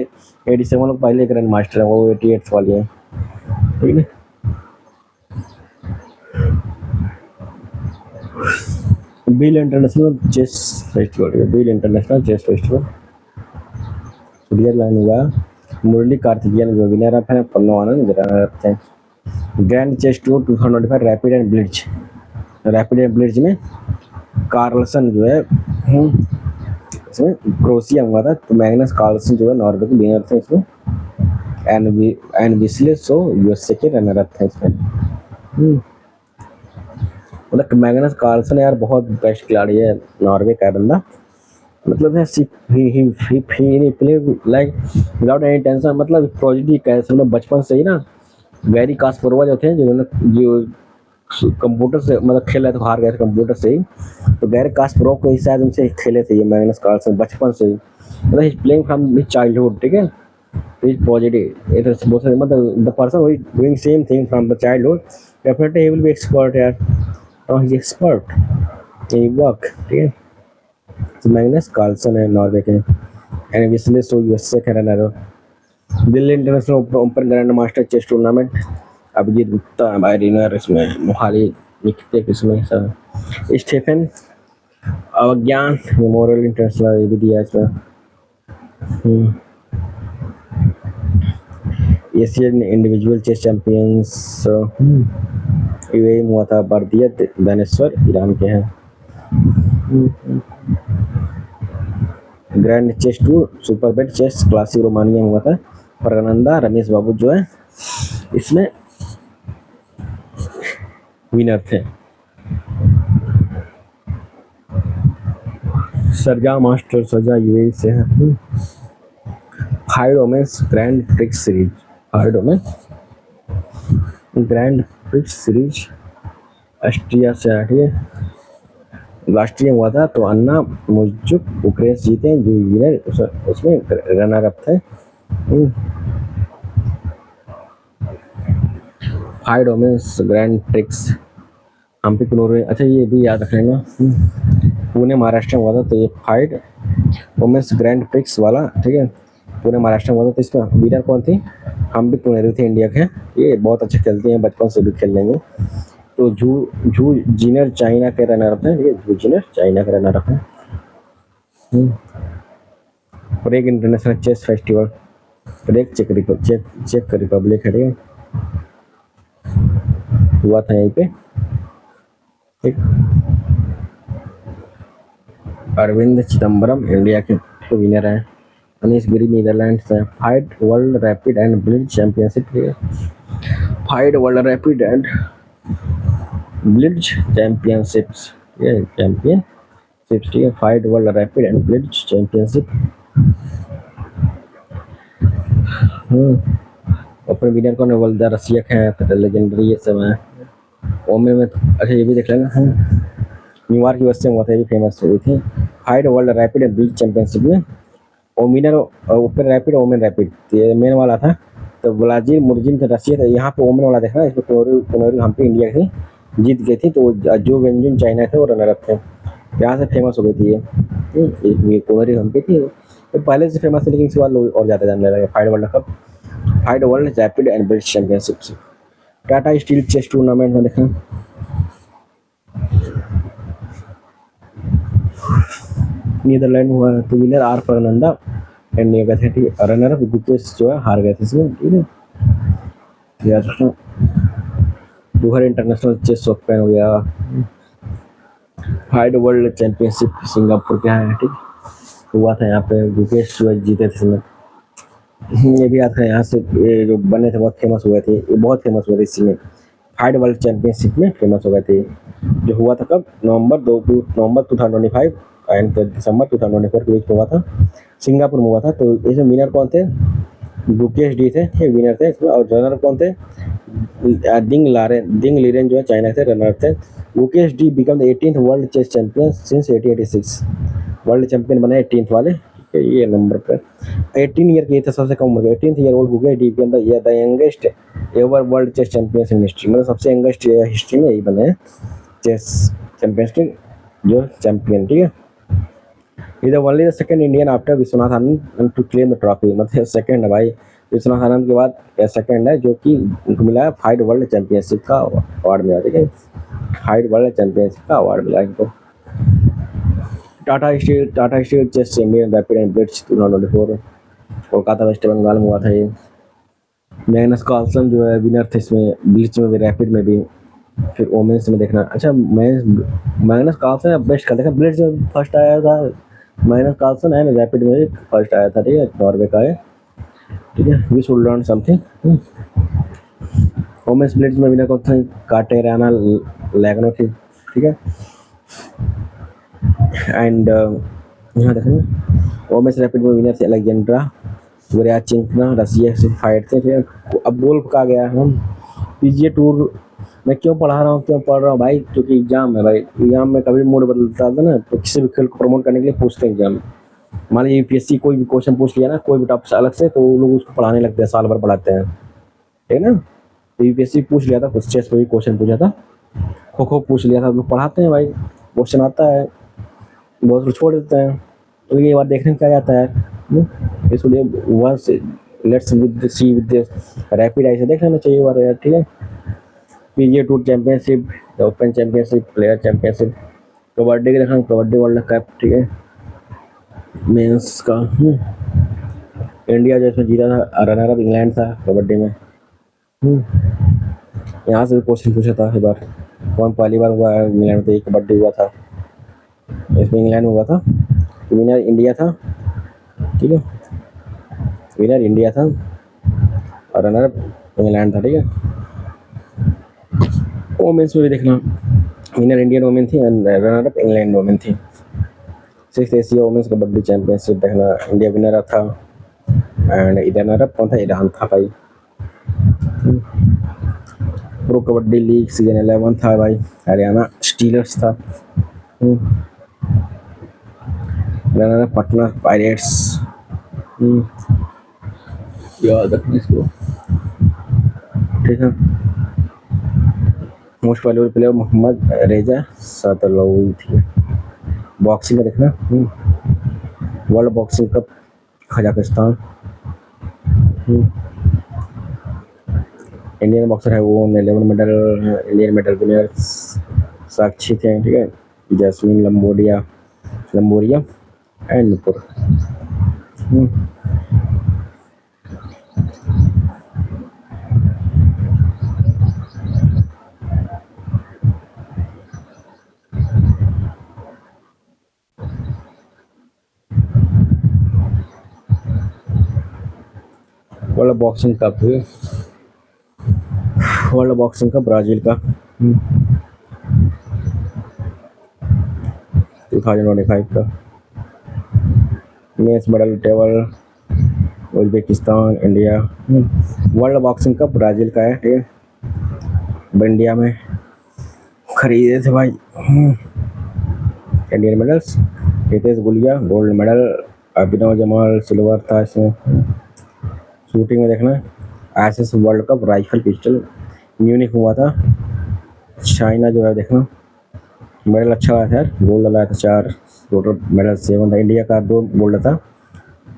87 लोग पहले ग्रैंड मास्टर है, वो 88 वाली है, ठीक है। Biel international chess festival, Biel international chess festival Switzerland हुआ। मुरली कार्तिकेयन जो विनर अप है, पन्नो आनंद रनर अप थे। Grand chess tour 2025 rapid and blitz में कार्लसन जो है इसमें क्रोशिया हुआ था, तो मैग्नस कार्लसन जो है नॉर्वे के विनर थे इसमें। एंड विस्ले सो यूएसए के रनर अप थे इसमें। मतलब मैग्नस कार्लसन यार बहुत बेस्ट खिलाड़ी है, नॉर्वे का बंदा। मतलब है he play like without any tension. मतलब प्रोजेक्ट कैसे में बचपन से ही ना, गैरी कास्परोवा जो थे जो कंप्यूटर से मतलब खेल रहे थे, हार गए थे कंप्यूटर से ही, तो गैरी कास्परोव को ही शायद उनसे खेले थे ये मैग्नस कार्लसन बचपन से ही। मतलब he playing from his childhood, ठीक है। इज पॉजिटिव इधर से बहुत मतलब the person who is doing same thing from the childhood definitely he will be expert यार, और ही एक्सपर्ट इन वर्क, ठीक है। तो मैग्नस कार्लसन है नॉर्वे के, एंड विस्ले सो यूएसए के runner up. Delhi international open grand master chess tournament Abhijeet Gupta हमारे winner इसमें, मोहाली लिखते इसमें सब। स्टीफन अवज्ञान मेमोरियल इंटरनेशनल ये भी दिया इसमें। Asian individual chess champions UAE में हुआ था, बर्दियत दानेश्वर ईरान के हैं। Grand chess tour super bet chess classic Romania में हुआ था, प्रज्ञानंदा रमेश बाबू जो है इसमें विनर थे। सरजा मास्टर सरजा यूएई से है। FIDE women's grand prix series, FIDE women's grand prix series Austria से है, ठीक है। राष्ट्रीय हुआ था तो अन्ना मुजुक बुकरेस्ट जीते जो विनर उसमें रनर अप थे। FIDE women's grand prix Humpy Norway. अच्छा ये भी याद रख लेना, पुणे महाराष्ट्र में हुआ था, तो ये हाइड वुमेन्स ग्रैंड प्रिक्स वाला, ठीक है, पुणे महाराष्ट्र में हुआ था। तो इसका विनर कौन थी? हम्पी पुनेरू थे इंडिया के। ये बहुत अच्छे खेलते हैं, बचपन से भी खेल लेंगे। तो झू जीनर चाइना के रनर अप हैं, ठीक है, झू जीनर चाइना के रनर अप हैं। Prague international chess festival, Prague चेक रिपब्लिक है, ठीक है, हुआ था यहीं पे। ठीक। अरविंद चिदम्बरम इंडिया के विनर हैं। अनीस गिरी नीदरलैंड से। FIDE world rapid and blitz championship, FIDE world rapid and blitz championships, ये चैंपियनशिप्स, ठीक है। FIDE world rapid and blitz championship. अपने विनर कौन है? वल्दा रसियक है, फिर लेजेंडरी ये सब है। ओमे में अच्छा ये भी देख लेना हम। न्यूयॉर्क यूएस से हुआ था, ये भी फेमस हुई थी। Fight world rapid and blitz championship में ओमिनर ओपन रैपिड ओमेन रैपिड ये मेन वाला था। तो व्लादिमीर मुर्जिन थे रशिया था। यहाँ पे ओमेन वाला देखना, इसमें कोनोरी हम पे इंडिया की जीत गई थी। तो जो वेंजुन चाइना थे वो रनर अप थे। यहाँ से फेमस हो गई थी ये कोनोरी हम पे थी। तो पहले से फेमस थी, लेकिन इसके बाद लोग और ज़्यादा जानने लगे। FIDE world cup, FIDE world rapid and British championship. Tata steel chess tournament में देखें, नीदरलैंड हुआ तो विनर आर फर्नांडा इंडिया का थे, ठीक है। रनर अप गुकेश जो है हार गए थे इसमें, ठीक है। दोहर इंटरनेशनल चेस ओपन हो गया। हाइड वर्ल्ड चैंपियनशिप सिंगापुर के है, ठीक हुआ था। यहाँ पे गुकेश जो जीते थे इसमें। ये भी आता है यहाँ से, ये जो बने थे बहुत फेमस हुए थे, ये बहुत फेमस हुए थे इसी में। हाइड वर्ल्ड चैंपियनशिप में फेमस हो गए थे, जो हुआ था कब? नवंबर 2025 एंड दिसंबर 2024 के बीच में हुआ था। सिंगापुर में हुआ था। तो इसमें विनर कौन थे? गुकेश डी थे, ये विनर थे इसमें। और रनर कौन थे? दिंग लीरेन जो है चाइना थे, रनर थे। Gukesh D become the 18th world chess champion since 1886। World champion बने 18th वाले, ठीक है। ये नंबर पर 18 ईयर की थे, सबसे कम उम्र के 18th year old Gukesh D become the youngest ever world chess champions in history. मतलब सबसे यंगेस्ट हिस्ट्री में यही बने हैं चेस चैंपियंस के जो चैंपियन, ठीक है। Is only the second Indian after Viswanathan Anand to claim the trophy. मतलब सेकंड है भाई, विश्वनाथ आनंद के बाद सेकंड है जो कि उनको मिला है फाइट वर्ल्ड चैंपियनशिप का अवार्ड मिला, ठीक है। फाइट वर्ल्ड चैंपियनशिप का अवार्ड मिला इनको। Tata steel chess champion rapid and blitz 2024 Kolkata West Bengal में हुआ था ये। मैग्नस कार्लसन जो है विनर थे इसमें, ब्लिट्ज में भी रैपिड में भी। फिर वोमेंस में देखना, अच्छा मैग्नस कार्लसन बेस्ट का देखा, ब्लिट्ज में फर्स्ट आया था मैग्नस कार्लसन है, रैपिड में फर्स्ट आया था, ठीक है। नॉर्वे का है, ठीक है। We should learn something. Women's blitz में विनर कौन था? काटेरिना लैग्नो थी, ठीक है। एंड यहाँ देखेंगे वोमेंस रैपिड में विनर थे अलेक्जेंड्रा गोरियाचिंकना, रसिया से फाइट थे। फिर अब बोल का गया हम पीजीए टूर मैं क्यों पढ़ा रहा हूँ, क्यों पढ़ रहा हूँ भाई? क्योंकि एग्जाम है भाई। एग्जाम में कभी मूड बदलता है ना, तो किसी भी खेल को प्रमोट करने के लिए पूछते हैं एग्जाम में। मान लीजिए यूपीएससी कोई भी क्वेश्चन पूछ लिया ना, कोई भी टॉपिक अलग से, तो वो लोग उसको पढ़ाने लगते हैं, साल भर पढ़ाते हैं, ठीक है ना। तो यूपीएससी पूछ लिया था, कुछ चेस पे भी क्वेश्चन पूछा था, खो खो पूछ लिया था, लोग पढ़ाते हैं भाई। क्वेश्चन आता है, बहुत लोग छोड़ देते हैं, तो ये बात देखने में क्या जाता है। इसलिए once let's see with rapid eye से देख लेना चाहिए बार यार, ठीक है। PGA tour championship, open championship, player championship, kabaddi के देखा, कबड्डी वर्ल्ड कप, ठीक है। मेंस का इंडिया जो इसमें जीता था, रनर अप इंग्लैंड था कबड्डी में। यहाँ से भी क्वेश्चन पूछा था एक बार, कौन पहली बार हुआ है इंग्लैंड में? तो ये कबड्डी हुआ था, इसमें इंग्लैंड में हुआ था। विनर इंडिया था, ठीक है। विनर इंडिया था और रनर अप इंग्लैंड था, ठीक है। वोमेंस में भी देखना, विनर इंडियन वोमेन थी and runner up England women थी। 6th Asia women's kabaddi championship देखना, इंडिया विनर था एंड इधर रनर अप कौन था? ईरान था भाई। प्रो कबड्डी लीग सीजन 11 था भाई, हरियाणा स्टीलर्स था। Runner up Patna pirates. याद रखना इसको, ठीक है। मोस्ट वैल्यूएबल प्लेयर मोहम्मद रेजा सतलवी थी। बॉक्सिंग का देखना, world boxing cup Kazakhstan. Indian boxer है वो 11 medal, Indian medal winner Sakshi थे, ठीक है। Jaismine Lamboria and Nupur. World boxing cup, world boxing cup Brazil का 2025 का। Match medal table Uzbekistan, India. World boxing cup Brazil का है, ठीक है। इंडिया में खरीदे थे भाई। Indian medals, Hitesh Gulia gold medal, Abhinav Jamal silver था इसमें। शूटिंग में देखना, SS world cup rifle pistol Munich हुआ था, चाइना जो है देखना। मेडल अच्छा आया था यार, गोल्ड लाया था 4, टोटल मेडल 7 था। इंडिया का 2 गोल्ड था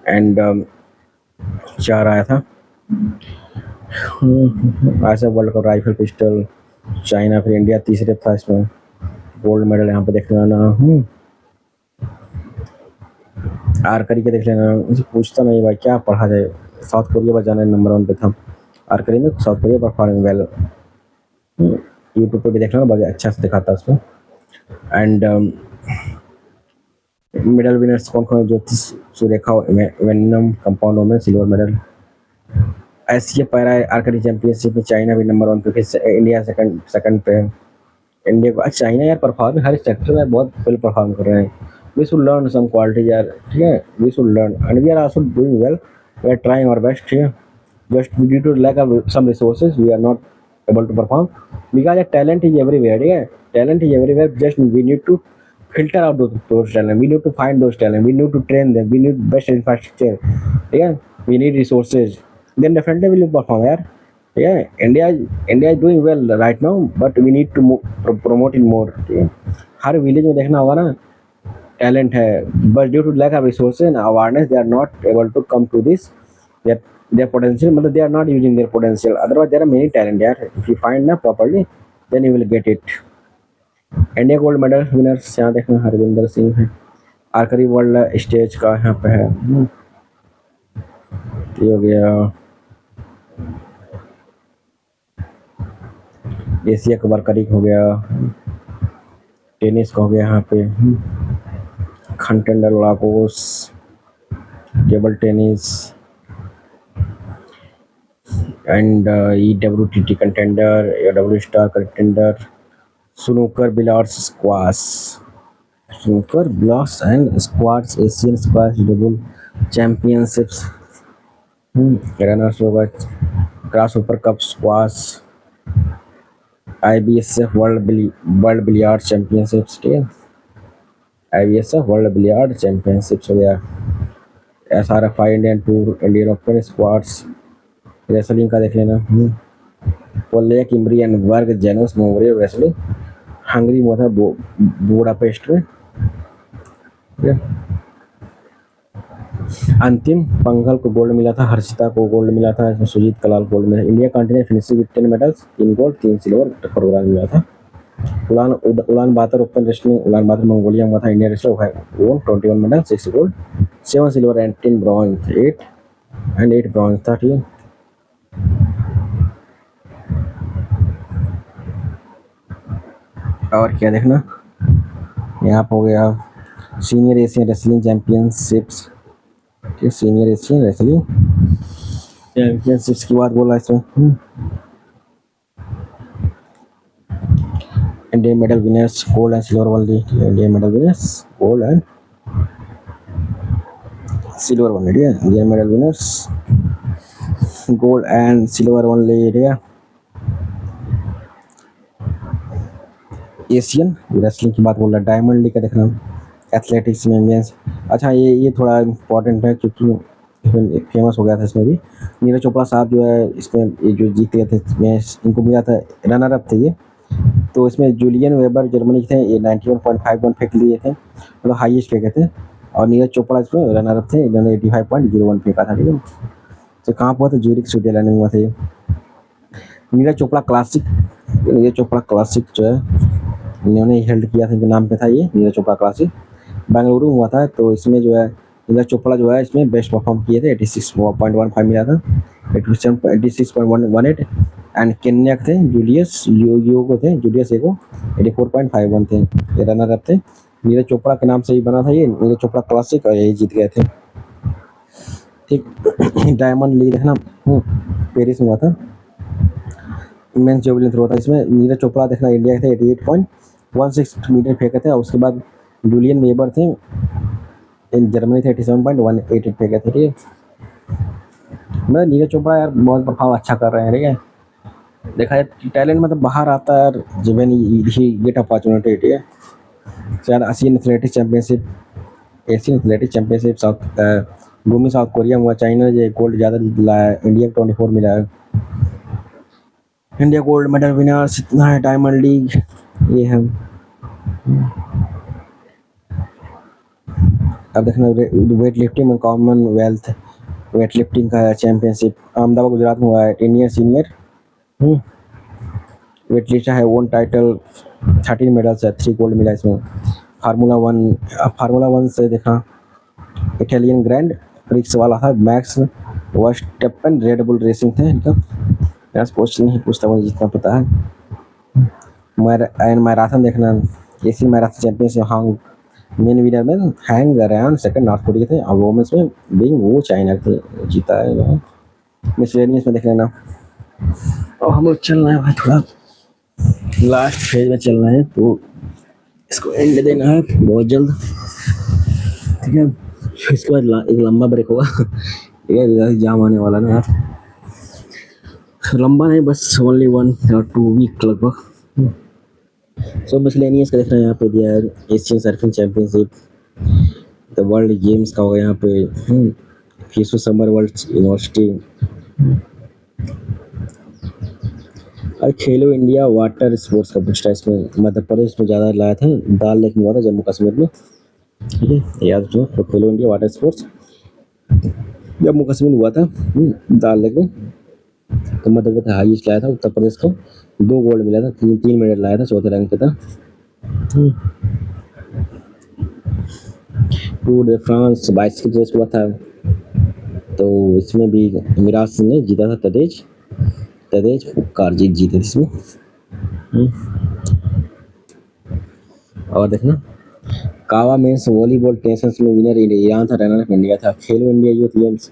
एंड 4 आया था। ऐसा world cup rifle pistol China, फिर इंडिया तीसरे था इसमें। गोल्ड मेडल यहाँ पे देख लेना। आर्करी के देख लेना। मुझे पूछता नहीं भाई क्या पढ़ा जाए, साउथ कोरिया पर जाना नंबर 1 पे था आर्करी में, south Korea performing well. YouTube पे भी देख लेना, बहुत अच्छा से दिखाता है उसमें। एंड मेडल विनर्स कौन कौन है? ज्योतिष सुरेखा वेनम कंपाउंड में silver medal. Asia para archery championship में चाइना भी नंबर 1 पे, फिर इंडिया सेकंड पे है। इंडिया को चाइना यार परफॉर्म हर सेक्टर में बहुत वेल परफॉर्म कर रहे हैं। We should learn some quality यार, ठीक है। We should learn and we are also doing well, we are trying our best, ठीक है। Just due to lack of some resources we are not able to perform because a talent is everywhere, yeah, talent is everywhere, just we need to filter out those talent, we need to find those talent, we need to train them, we need best infrastructure, yeah, we need resources, then definitely we will perform, yeah. India is doing well right now but we need to promote it more, yeah. हर village में देखना होगा ना talent है, but due to lack of resources and awareness they are not able to come to this their potential, मतलब they are not using their potential, otherwise there are many talent यार, if you find ना properly then you will get it। India gold medal winners यहाँ देखना, हरविंदर सिंह है। आर्करी world stage का यहाँ पे है, ये हो गया। एशिया का आर्करी हो गया, टेनिस का हो गया यहाँ पे, contender Lagos table tennis and EWTT contender, W Star contender, snooker, billiards, squash, snooker, billiards and squash, Asian squash double championships, runners होगा grasshopper cup squash, IBSF world billiard championships, ठीक है। IBSF world billiard championships हो गया। SRFI Indian tour, Indian open squash, wrestling का देख लेना। पोले किम्बरी and वर्ग जेनोस मेमोरियल रेसलिंग, हंगरी हुआ था बुडापेस्ट में। अंतिम पंघल को गोल्ड मिला था, हर्षिता को गोल्ड मिला था, इसमें सुजीत कलाल गोल्ड मिला। India continue finishing with 10 medals, 3 gold 3 silver program मिला था। Ulan Bator open wrestling, Ulan Bator Mongolia में था, इंडिया रेसलर है वो 21 medal, 6 gold 7 silver and 10 bronze, 8 bronze था, ठीक है। और क्या देखना, यहाँ पर हो गया senior Asian wrestling championships, senior Asian wrestling championships की बात बोला इसमें। Indian medal winners gold and silver only, Indian medal winners gold and silver only, Indian medal winners gold and silver only, India. Asian wrestling की बात बोल रहा है, diamond league का देखना, एथलेटिक्स में मेंस। अच्छा ये थोड़ा इम्पोर्टेंट है क्योंकि इसमें फेमस हो गया था इसमें भी। नीरज चोपड़ा साहब जो है इसमें ये जो जीत गए थे, मैच इनको मिला था, रनर अप थे ये। तो इसमें जूलियन वेबर जर्मनी के थे, ये 91.51 फेंक लिए थे, मतलब हाईएस्ट फेंके थे। और नीरज चोपड़ा इसमें रनर अप थे, इन्होंने 85.01 फेंका था, ठीक है। तो कहाँ पर हुआ था? ज्यूरिख स्विट्जरलैंड में हुआ था ये। नीरज चोपड़ा क्लासिक जो है इन्होंने हेल्ड किया था, इनके नाम पे था ये नीरज चोपड़ा क्लासिक, बेंगलुरु में हुआ था। तो इसमें जो है नीरज चोपड़ा जो है इसमें बेस्ट परफॉर्म किए थे, 86.15 मिला था, 86.18। एंड केन्या थे जूलियस योगो थे, जूलियस एगो 84.51 थे, ये रनर अप थे। नीरज चोपड़ा के नाम से ही बना था ये नीरज चोपड़ा क्लासिक, और यही जीत गए थे। ठीक। डायमंड लीग देखना, पेरिस में हुआ था। मेंस जेवलिन थ्रो था इसमें, नीरज चोपड़ा देखना इंडिया के थे 88.16 मीटर फेंके थे। और उसके बाद जूलियन वेबर थे इन जर्मनी थे 87.188 फेंके थे। ठीक है, मैं नीरज चोपड़ा यार बहुत प्रभाव अच्छा कर रहे हैं। ठीक है, देखा है टैलेंट मतलब बाहर आता है यार, जब ही गेट अपॉर्चुनिटी। ठीक है, शायद एशियन एथलेटिक चैंपियनशिप भूमि साउथ कोरिया में हुआ। चाइना ने गोल्ड ज़्यादा लाया है, इंडिया को 24 मिला है। इंडिया गोल्ड मेडल विनर्स इतना है। डायमंड लीग ये है। अब देखना वेट लिफ्टिंग में कॉमनवेल्थ वेट लिफ्टिंग का चैंपियनशिप अहमदाबाद गुजरात में हुआ है। इंडियन सीनियर वेट लिफ्टर है, वन टाइटल, 13 मेडल्स है, 3 गोल्ड मिला इसमें। फार्मूला वन से देखा इटालियन ग्रैंड प्रिक्स वाला था, max Verstappen red bull racing थे इनका। यार स्पोर्ट्स नहीं पूछता, मुझे जितना पता है। मैराथन देखना, Asian marathon championship Hong main winner में हैंग रैन सेकंड नॉर्थ कोरिया थे। और वोमेंस में बीइंग वो चाइना थे जीता है। मिसलेनियस में देख लेना। और हम लोग चल रहे हैं भाई, थोड़ा लास्ट फेज में चल रहे हैं, तो इसको एंड देना है बहुत जल्द। ठीक है, इसके बाद एक लंबा ब्रेक होगा। ठीक है, एग्जाम आने वाला ना यार, लंबा नहीं, बस ओनली 1 or 2 वीक लगभग। सो मिसलेनियस का देख रहे हैं यहाँ पे दिया है, Asian surfing championship, the world games का होगा यहाँ पे, फीसू समर वर्ल्ड यूनिवर्सिटी, और खेलो इंडिया वाटर स्पोर्ट्स का पूछता है इसमें। मध्य प्रदेश में ज़्यादा लाया था, दाल लेक में हुआ था, जम्मू कश्मीर में। ठीक है, याद रखो, तो खेलो India water sports Jammu Kashmir हुआ था, दाल लेक में। तो मध्य प्रदेश हाईएस्ट लाया था, उत्तर प्रदेश को 2 गोल्ड मिला था, 3 मेडल लाया था, 4थे रैंक पे था। टूर de फ्रांस 22 की रेस हुआ था, तो इसमें भी मिराज सिंह ने जीता था, तदेज कारजीत जीते इसमें। और देखना कावा मेंस वॉलीबॉल टेंशन में विनर ईरान था, रनर अप इंडिया था। खेलो इंडिया यूथ गेम्स,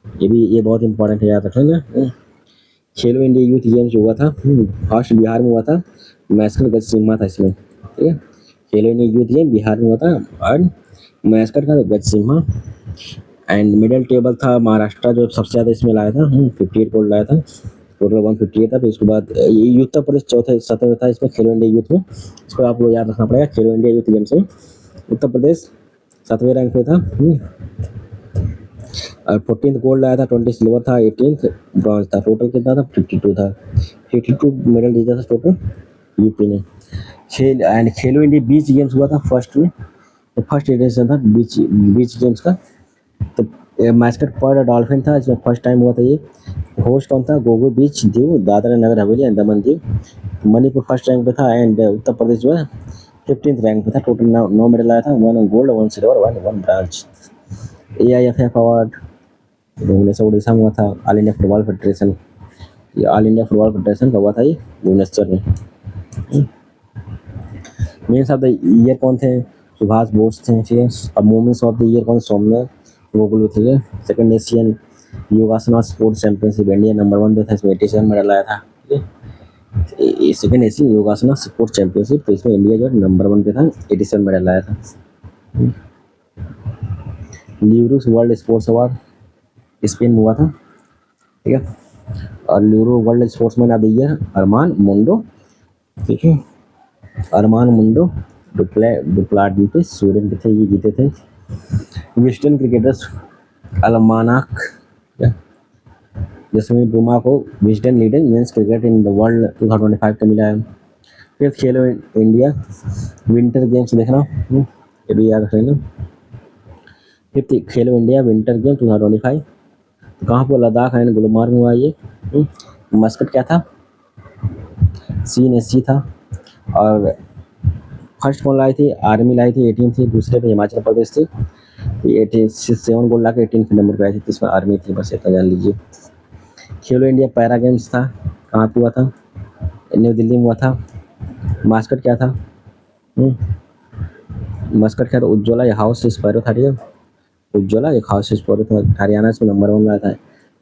ये बहुत इंपॉर्टेंट है, याद रखना। खेलो इंडिया यूथ गेम्स हुआ था, फर्स्ट बिहार में हुआ था, मैस्कट गज सिम्हा था इसमें। ठीक है, खेलो इंडिया यूथ गेम बिहार में हुआ था, और मैस्कट का गज सिम्हा। एंड मिडिल टेबल था महाराष्ट्र, जो सबसे ज़्यादा इसमें लाया था, 58 गोल्ड लाया था, टोटल 158 था। फिर उसके बाद ये उत्तर प्रदेश 7वें था इसमें, खेलो इंडिया यूथ में। इसको आपको याद रखना पड़ेगा, खेलो इंडिया यूथ गेम्स में उत्तर प्रदेश 7वें रैंक पे था। और 14th गोल्ड लाया था, 20 सिल्वर था, 18th ब्रॉन्ज था। टोटल कितना था? 52 था, 52 मेडल जीता था टोटल यूपी ने। खेलो इंडिया बीच गेम्स हुआ था फर्स्ट में, तो फर्स्ट एडिशन था बीच गेम्स का। तो मैस्कट पर डॉल्फिन था, इसमें फर्स्ट टाइम हुआ था ये। होस्ट कौन था? गोगो बीच Diu, Dadra Nagar Haveli and Daman Diu. Manipur first rank पे था, एंड उत्तर प्रदेश जो है 15th रैंक पे था। टोटल 9 मेडल आया था, 1 gold, 1 silver, 1 branch. AIFF award Orissa में हुआ था। ऑल इंडिया फुटबॉल फेडरेशन, ये ऑल इंडिया फुटबॉल फेडरेशन का हुआ था ये भुवनेश्वर में। मेन ऑफ द ईयर कौन थे? सुभाष बोस थे। ठीक है, अब मोमेंट्स ऑफ द ईयर कौन? सौम्य गोगुल थे। Second Asian योगासना sports championship, India number 1 पे था, इसमें 87 मेडल आया था। ठीक है, सेकंड एशियन योगासना स्पोर्ट्स चैंपियनशिप, तो इसमें इंडिया जो है नंबर 1 पे था, 87 मेडल आया था। Laureus world sports award Spain में हुआ था। ठीक है, और Laureus world sportsman of the year Armand Mondo. ठीक है, अरमान मुंडो डुप्लाडिस स्वीडन के थे, ये जीते थे। वेस्टर्न क्रिकेटर्स अलमानाक, जसमीन बुमा को Wisden leading men's cricket in the world 2025 का मिला है। फिर खेलो इंडिया विंटर गेम्स देखना, ये भी याद रखना। फिफ्थ खेलो इंडिया विंटर गेम 2025, तो कहाँ पर? लद्दाख एंड गुलमार्ग में हुआ ये। मस्कट क्या था? CNSC था। और फर्स्ट कौन लाई थी? आर्मी लाई थी, 18 थी। दूसरे पे हिमाचल प्रदेश थी, 87 गोल्ड ला के 18 नंबर पे आई थी, तो इसमें आर्मी थी, बस इतना जान लीजिए। खेलो इंडिया पैरा गेम्स था, कहाँ पे हुआ था? न्यू दिल्ली में हुआ था। मास्कट क्या था? मस्कट क्या था? उज्ज्वला हाउस स्पैरो था। ठीक है, उज्ज्वला, ये खास स्पोर्ट था, हरियाणा इसमें नंबर 1 में आया था।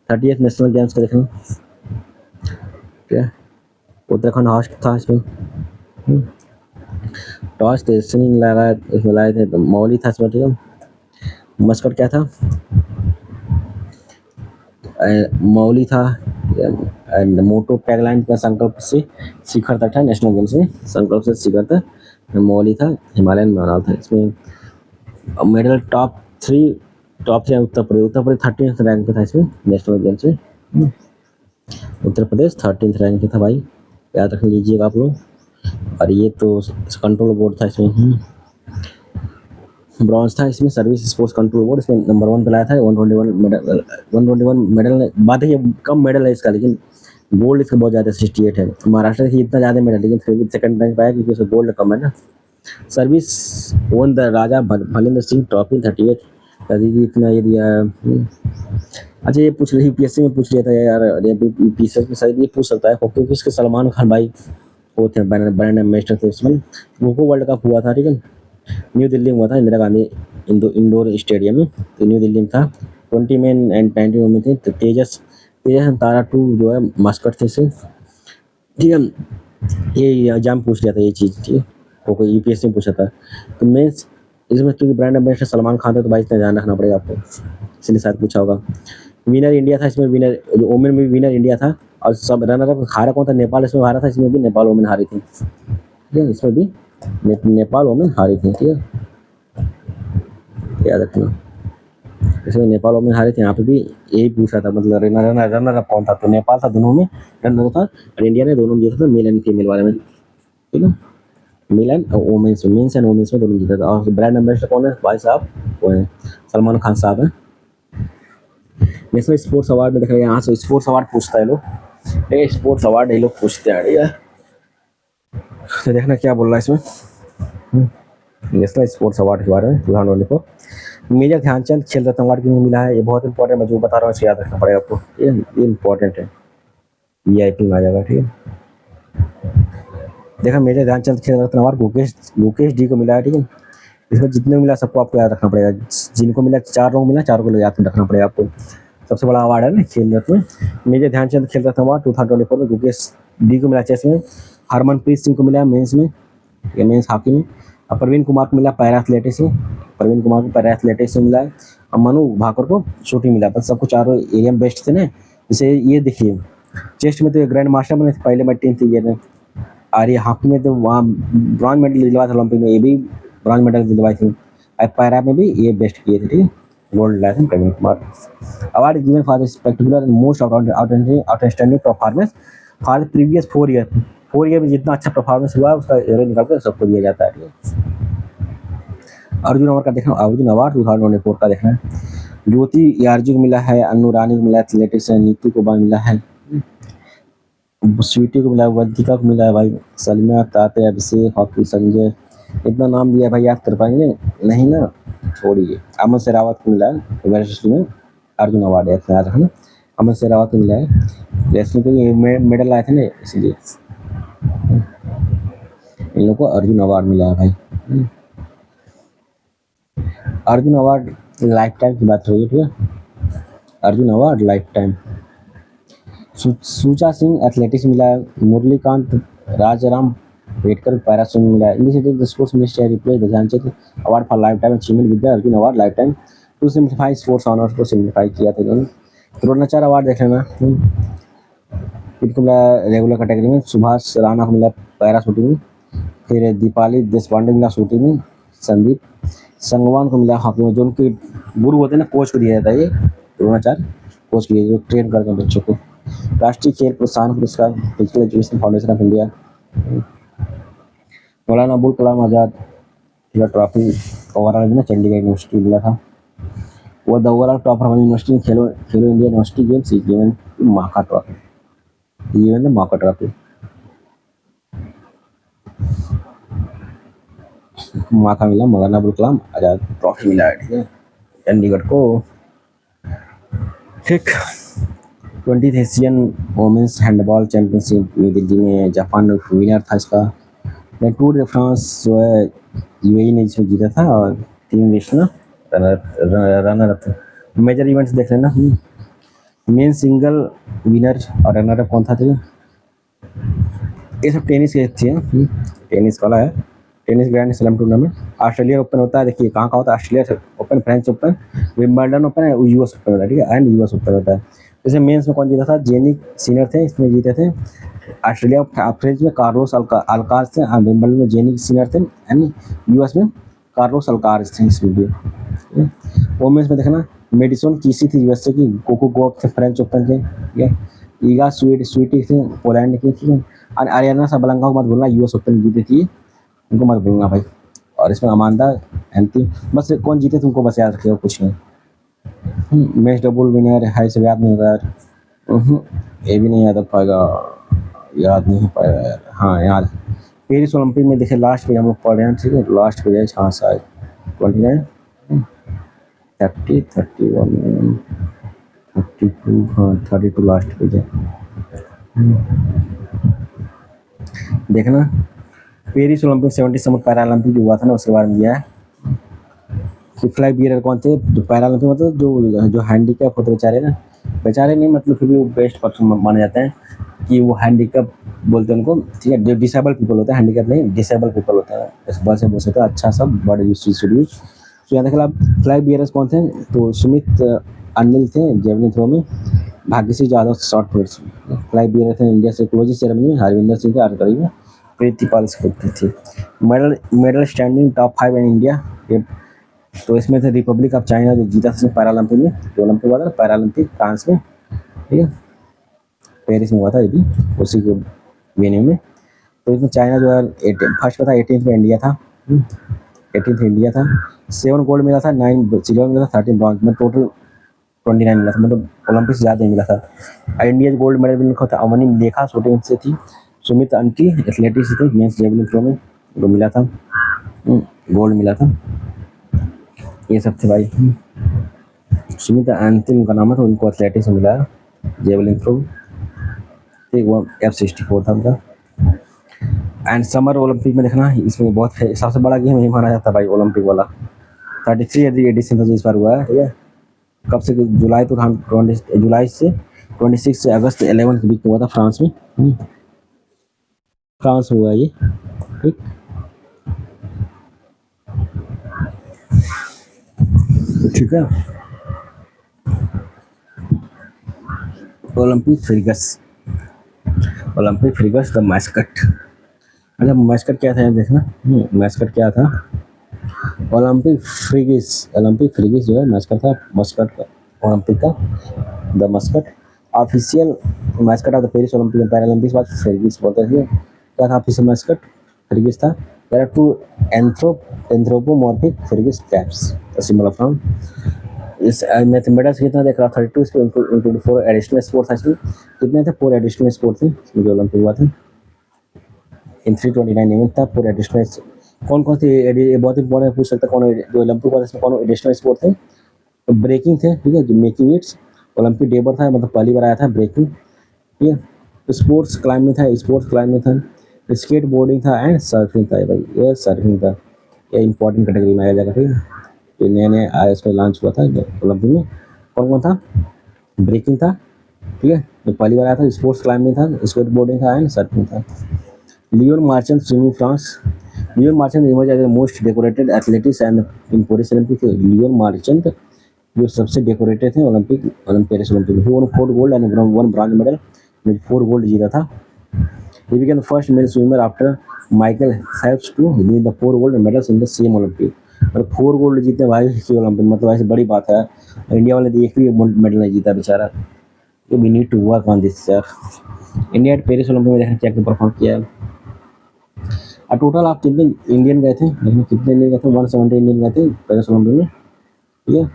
30th नेशनल गेम्स का देखें, ठीक है, उत्तराखंड हॉस्ट था इसमें। टॉस थे, स्विंग लगाया, इसमें लाए थे तो मौली था इसमें, ठीक है। मस्कट क्या था, मौली था। एंड मोटो टैगलाइन का संकल्प से शिखर तक था, नेशनल गेम्स में संकल्प से शिखर तक मौली था, हिमालयन मैनुअल था। इसमें medal top 3 Uttar Pradesh 13th rank पे था इसमें नेशनल गेम्स में। उत्तर प्रदेश 13th रैंक पे था भाई, याद रख लीजिएगा आप लोग। और ये तो कंट्रोल बोर्ड था इसमें, ब्रॉन्ज था इसमें, सर्विस स्पोर्ट्स कंट्रोल बोर्ड इसमें नंबर 1 पे लाया था। 121 मेडल बात है, ये कम मेडल है इसका, लेकिन गोल्ड इसका बहुत ज़्यादा 68 है। महाराष्ट्र देखिए इतना ज़्यादा मेडल, लेकिन फिर भी सेकंड रैंक पाया क्योंकि उसका गोल्ड कम है ना। Service won the Raja Bhalindra Singh trophy 38 कभी इतना ये दिया है। अच्छा ये पूछ रही यूपीएससी में पूछ लिया था यार, यूपीएससी में शायद ये पूछ सकता है क्योंकि इसके सलमान खान भाई वो थे, ब्रांड एम्बेसडर थे उसमें। वो वर्ल्ड कप हुआ था, ठीक है, न्यू दिल्ली में हुआ था, इंदिरा गांधी इंडोर स्टेडियम में। तो न्यू दिल्ली में था, 20 मेन एंड 90 वुमेन थे। तो तेजस तारा 2 जो है मस्कट थे से, ठीक है। ये एग्जाम पूछ लिया था ये चीज़, ठीक है, वो कोई यूपीएससी में पूछा था। तो मेंस इसमें क्योंकि ब्रांड एम्बेसडर सलमान खान था, तो भाई इतना ध्यान रखना पड़ेगा आपको, इसलिए शायद पूछा होगा। विनर इंडिया था इसमें, विनर वोमेन में विनर इंडिया था। और सब रनर अप हारा कौन था, नेपाल इसमें हारा था, इसमें भी नेपाल वोमेन हारी थी, ठीक है, इसमें भी नेपाल वोमेन हारी थी, ठीक है, याद रखना। इसमें नेपाल वोमेन हारी थी, यहाँ पे भी यही पूछा था, मतलब रनर अप कौन था, तो नेपाल था दोनों में रनर था, और इंडिया ने दोनों में जीता था, मेल एंड फीमेल वाले में, ठीक है, मेल एंड वोमेन्स में, मेंस एंड वोमेन्स में दोनों जीता था। और ब्रांड एम्बेसडर कौन है भाई साहब, वो है सलमान खान साहब है। नेशनल स्पोर्ट्स अवार्ड में देख रहे हैं, यहाँ से स्पोर्ट्स अवार्ड पूछता है लोग, ये स्पोर्ट्स अवार्ड ये लोग पूछते हैं यार। तो देखना क्या बोल रहा है इसमें, नेशनल स्पोर्ट्स अवार्ड के बारे में 2024। मेजर ध्यानचंद खेल रत्न अवार्ड क्यों मिला है, ये बहुत इंपॉर्टेंट, मैं जो बता रहा हूँ इसे याद रखना पड़ेगा आपको, ये इंपॉर्टेंट है, वीआईपी में आ जाएगा, ठीक है। देखा मेजर ध्यानचंद खेल रत्न अवार्ड मुकेश डी को मिला है, ठीक है। इसमें जितने मिला सबको आपको याद रखना पड़ेगा, जिनको मिला 4 लोग मिला, 4 को याद रखना पड़ेगा आपको। सबसे बड़ा अवार्ड है ना खेल रत्न में, मेजर ध्यानचंद खेल रत्न अवार्ड 2024 में मुकेश डी को मिला चेस में, हरमनप्रीत सिंह को मिला मेंस में, या मेंस हॉकी में, और प्रवीण कुमार को मिला पैरा एथलेटिक्स में, प्रवीण कुमार को पैरा एथलेटिक्स में मिला है, और मनु भाकर को शूटिंग मिला। बस सबको चारों एरिया में बेस्ट थे ना। जैसे ये देखिए चेस्ट में तो ग्रैंड मास्टर बने थे पहले, मैं 10th ईयर में। और ये हॉकी में तो वहाँ ब्रॉन्ज मेडल दिलवाया था ओलंपिक में, ये भी ब्रॉन्ज मेडल दिलवाई थी। और पैरा में भी ये बेस्ट किए थे, ठीक है, गोल्ड लाए थे Praveen Kumar. Award given for spectacular most outstanding performance for the previous 4 year में जितना अच्छा परफॉर्मेंस हुआ उसका एवरेज निकाल कर सबको दिया जाता है, ठीक है। अर्जुन अवार्ड का देखना, अर्जुन अवार्ड 2024 का देखना है। ज्योति यार्जी को मिला है, अन्नू रानी को मिला है एथलेटिक्स, नीतू को मिला है, स्वीटी को मिला है, वंतिका को मिला है भाई, सलमा, ताते, अभिषेक, हॉकी, संजय, इतना नाम दिया भाई, याद कर पाएंगे नहीं ना, छोड़िए। अमन शेरावत को मिला है रेसलिंग में अर्जुन अवार्ड, याद रखना, अमन शेरावत को मिला है रेसलिंग के मेडल आए थे ना, इसलिए इन लोगों को अर्जुन अवार्ड मिला है भाई। अर्जुन अवार्ड लाइफ टाइम की बात रही है, ठीक है, Arjuna award life time. Sucha Singh athletics मिला है, मुरलीकांत राजाराम वेटकर पैरा स्विमिंग मिला है। English sports minister replace Dhyan Chand award for life time achievement with the Arjuna award life time to simplify sports honours को सिम्प्लीफाई किया था इन्होंने। द्रोणाचार्य अवार्ड देख लेना, इनको मिला रेगुलर कैटेगरी में, सुभाष राणा को मिला पैरा शूटिंग में, फिर दीपाली देशपांडे मिला शूटिंग में, संदीप संगवान को मिला हॉकी में, जो उनके गुरु होते हैं ना, कोच को दिया जाता है ये द्रोणाचार्य, कोच के लिए जो ट्रेन करते हैं बच्चों को। राष्ट्रीय खेल प्रोत्साहन पुरस्कार physical education foundation of India. Maulana Abul Kalam Azad trophy overall में चंडीगढ़ यूनिवर्सिटी मिला था, वो द ओवरऑल टॉपर हमारी यूनिवर्सिटी खेलो इंडिया यूनिवर्सिटी गेम्स इवेंट माका ट्रॉफी, इवेंट माका ट्रॉफी माका मिला, मौलाना अबुल कलाम आज़ाद ट्रॉफी मिला है, ठीक है, चंडीगढ़ को, ठीक। 20th Asian women's handball championship new Delhi में, जापान विनर था इसका। टूर de फ्रांस जो है यूएई ने इसमें जीता था, और टीम विश्व रनर अप थे। मेजर इवेंट्स देख लेना। मेन सिंगल विनर और रनर अप कौन था? ये सब टेनिस के थे। टेनिस वाला है, tennis grand slam tournament. Australia open होता है, देखिए कहाँ कहाँ होता है? Australia open, French open, Wimbledon open है, यूएस ओपन होता है, ठीक है, एंड यूएस ओपन होता है। जैसे मेंस में कौन जीता था? जेनिक सिनर थे, इसमें जीते थे। ऑस्ट्रेलिया फ्रेंच में कार्लोस अल्काज थे, विंबलडन में जेनिक सिनर थे, एंड यूएस में कार्लोस अल्काज थे इसमें भी। वोमेंस में देखना, मेडिसन कीसी थी यूएसए की, कोको गोप थे फ्रेंच ओपन के, ठीक है, ईगा स्वीटी थे पोलैंड की, ठीक है, और आरियाना साबलांका को मत भूलना, यूएस ओपन जीती थी, उनको मत भूलना भाई। और इसमें अमांदा एंथी, बस कौन जीते तुमको बस याद रखिएगा, कुछ नहीं। मैच डबल विनर है, इसे याद नहीं होगा यार। ये भी नहीं याद आ पाएगा, याद नहीं हो पाएगा यार। हाँ याद, पेरिस ओलंपिक में देखे लास्ट पे हम लोग पढ़ रहे हैं, ठीक है, लास्ट पे जाए, हाँ शायद 29, 30, 31, 32, हाँ 32 लास्ट पे जाए। देखना, पेरिस ओलंपिक 77 पैरा ओलंपिक जो हुआ था ना, उसके बारे में दिया है कि फ्लैग बियरर कौन थे। जो पैरा ओलंपिक मतलब जो हैंडीकैप होते बेचारे ना, बेचारे नहीं मतलब फिर भी वो बेस्ट पर्सन माने जाते हैं, कि वो हैंडीकैप बोलते हैं उनको, ठीक है, जो डिसेबल पीपल होते हैं, हैंडीकैप नहीं, डिसेबल पीपल होते हैं, इस बल से बोल सकते हैं, अच्छा सब बड़े यूज। तो यहाँ देखा फ्लैग बियरर्स कौन थे? तो सुमित अनिल थे जेवलिन थ्रो में, Bhagyashree Yadav short puts. Flag bearer थे इंडिया से क्लोजिंग सेरेमनी में हरविंदर सिंह थे आर्चरी में, प्रीतिपाल सिंह थी। Medal standing top 5 in India, तो इसमें थे रिपब्लिक ऑफ चाइना जो जीता था पैरालंपिक में, जो ओलंपिक हुआ था पैरालंपिक फ्रांस में, ठीक है, पेरिस में हुआ था ये भी, उसी के वेन्यू में। तो इसमें चाइना जो है फर्स्ट था, 18th में इंडिया था, 18th इंडिया था, 7 गोल्ड मिला था, 9 सिल्वर मिला था, 13 ब्रॉन्ज में, टोटल 29 मिला था, मतलब ओलंपिक से ज़्यादा मिला था। इंडिया गोल्ड मेडल मिला था अवनी लेखा शूटिंग से थी, सुमित अंटी एथलेटिक्स से थी, मेंस जेवलिन थ्रो में वो मिला था, गोल्ड मिला था। ये सब थे भाई। सुमित अंतिम उनका नाम है, तो उनको एथलेटिक्स में मिला जेवलिन थ्रो, ठीक, वो F64 था उनका। एंड समर ओलंपिक में देखना, इसमें बहुत सबसे बड़ा गेम यही माना जाता है भाई ओलंपिक वाला, 33 एडिशन था जो इस बार हुआ है, ठीक है। कब से? जुलाई से 26 से अगस्त 11 के बीच में हुआ था फ्रांस में, फ्रांस में हुआ ये, ठीक। ठीक है, ओलंपिक फ्रिगस द मैस्कट। अच्छा, मैस्कट क्या था देखना, मैस्कट क्या था? ओलंपिक फ्रिगिस जो है मैस्कट था, मस्कट का ओलंपिक का, the Muscat. Official mascot of the Paris Olympic and Paralympics बाद फ्रिगिस बोलते थे। क्या था ऑफिशियल मैस्कट? फ्रिगिस था। There are 2 anthropomorphic Phryges caps, symbol of from इस मैथमेटिक्स कितना देख रहा, 32 इसके इंक्लूड 4 एडिशनल स्पोर्ट्स। एक्चुअली कितने थे? 4 एडिशनल स्पोर्ट थे जो ओलंपिक हुआ था। इन 329 इवेंट था, 4 एडिशनल। कौन कौन थे? ये बहुत इंपॉर्टेंट पूछ सकता है, कौन जो ओलंपिक हुआ था इसमें कौन एडिशनल स्पोर्ट थे? तो ब्रेकिंग थे, ठीक है, जो मेकिंग इट्स ओलंपिक डेबर था, मतलब पहली बार आया था ब्रेकिंग, ठीक है। तो स्पोर्ट्स क्लाइंबिंग था, स्केट बोर्डिंग था, एंड सर्फिंग था। भाई ये सर्फिंग था, ये इंपॉर्टेंट कैटेगरी में आया जाएगा, ठीक है। तो नए आया, इसमें लॉन्च हुआ था ओलंपिक में। कौन कौन था? ब्रेकिंग था, ठीक है, जो पहली बार आया था, स्पोर्ट्स क्लाइंबिंग था, स्केट बोर्डिंग था, एंड सर्फिंग था। Leon Marchand swimming France. Leon Marchand emerge as the most decorated athletics and in Paris Olympic. Leon Marchand जो सबसे डेकोरेटेड थे पेरिस ओलंपिक में, one 4 gold and 1 bronze medal, 4 gold जीता था। He became the first male swimmer after Michael Phelps to win the 4 gold medals in the same Olympic। और 4 gold जीतने भाई किसी ओलंपिक, मतलब ऐसी बड़ी बात है। इंडिया वाले एक भी मेडल नहीं जीता बेचारा। तो we need to work on this sir. India Paris Olympic में देखना क्या क्या परफॉर्म किया है। और टोटल आप कितने इंडियन गए थे? देखना कितने इंडियन गए थे, 170 इंडियन गए थे पेरिस ओलंपिक में, ठीक है।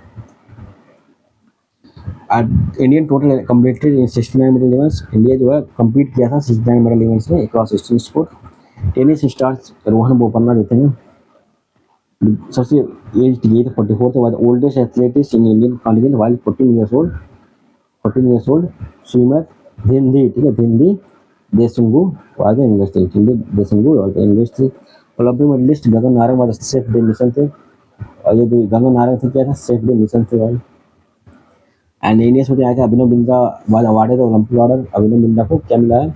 Indian total completed in 69 medal events. India जो है कम्पीट किया था 69 मेडल इवेंट्स में across 16 sport. Tennis stars Rohan Bopanna जो थे, सबसे एज ये थे 44 के बाद oldest athletics in Indian continent while 14 years old swimmer Dhindi, ठीक है, धिंदी देशुंगु वाज इंग्लिश, धिंदी देशुंगु और English. Olympic medallist Gagan Narang was chef de mission थे। और ये गंगा नारायण से क्या था, सेफ डे मिशन थे भाई। एंड इंडिया से आया था अभिनव बिंद्रा वाला अवार्ड है, ओलंपिक ऑर्डर। अभिनव बिंद्रा को क्या मिला है,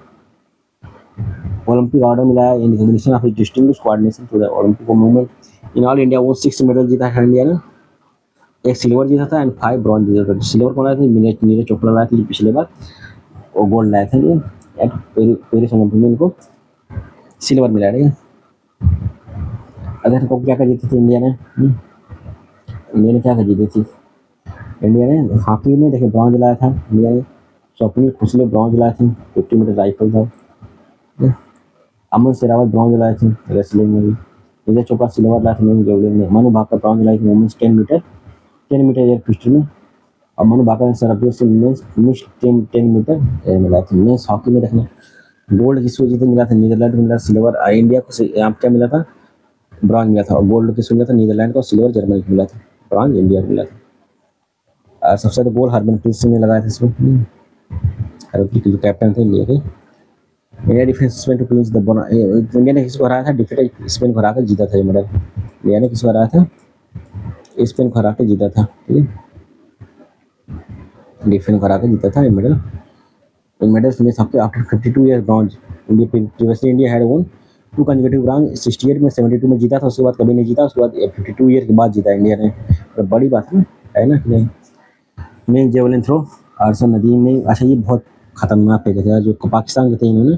ओलंपिक ऑर्डर मिला है in recognition of distinguished coordination to the Olympic movement in all India. वो 6 मेडल जीता है इंडिया ने, एक सिल्वर जीता था एंड 5 ब्रॉन्ज जीता था। सिल्वर कौन लाए थे, नीरज चोपड़ा लाए थे पिछले बार, और गोल्ड लाए थे ये एट पेरिस ओलंपिक में, इनको सिल्वर मिला है। अगर को क्या कर जीती थी इंडिया ने, इंडिया ने क्या कर जीती थी, इंडिया ने हॉकी में देखिए ब्रॉन्ज लाया था इंडिया ने, स्वप्निल खुसले ब्रॉन्ज लाए थे 50 मीटर राइफल था। अमन शेरावत ब्रॉन्ज लाए थे रेसलिंग में भी। नीरज चोपड़ा सिल्वर लाए थे मेन जेवलिन में। मनु भाकर ब्रॉन्ज लाए थे वुमेन्स 10 मीटर एयर पिस्टल में। और मनु भाकर ने सरब्यों से मिस 10 मीटर एयर में लाए थे। मेन्स हॉकी में देखना गोल्ड किसको जीते मिला था, नीदरलैंड को मिला सिल्वर। इंडिया को यहाँ क्या मिला था, ब्रॉन्ज मिला था। और गोल्ड किसको मिला था, नीदरलैंड को। सिल्वर जर्मनी को मिला था, ब्रॉन्ज इंडिया को मिला था। सबसे ज़्यादा गोल हरमनप्रीत सिंह ने लगाया था इसमें, हरमनप्रीत जो कैप्टन थे इंडिया के। इंडिया डिफेंस टू क्लींच द बोना, इंडिया ने किसको हराया था, डिफेंड स्पेन को हरा कर जीता था ये मेडल। इंडिया ने किसको हराया था, स्पेन को हरा के जीता था, ठीक है, डिफेंड को हरा के जीता था ये मेडल। इन मेडल्स में सबके after 52 year bronze. Previously India had one 2 consecutive bronze, 68 में 72 में जीता था, उसके बाद कभी नहीं जीता, उसके बाद 52 ईयर के बाद जीता इंडिया ने। तो बड़ी बात है ना कि नहीं। Men javelin throw Arshad Nadeem ने, अच्छा ये बहुत खतरनाक फेंके थे जो पाकिस्तान के थे इन्होंने।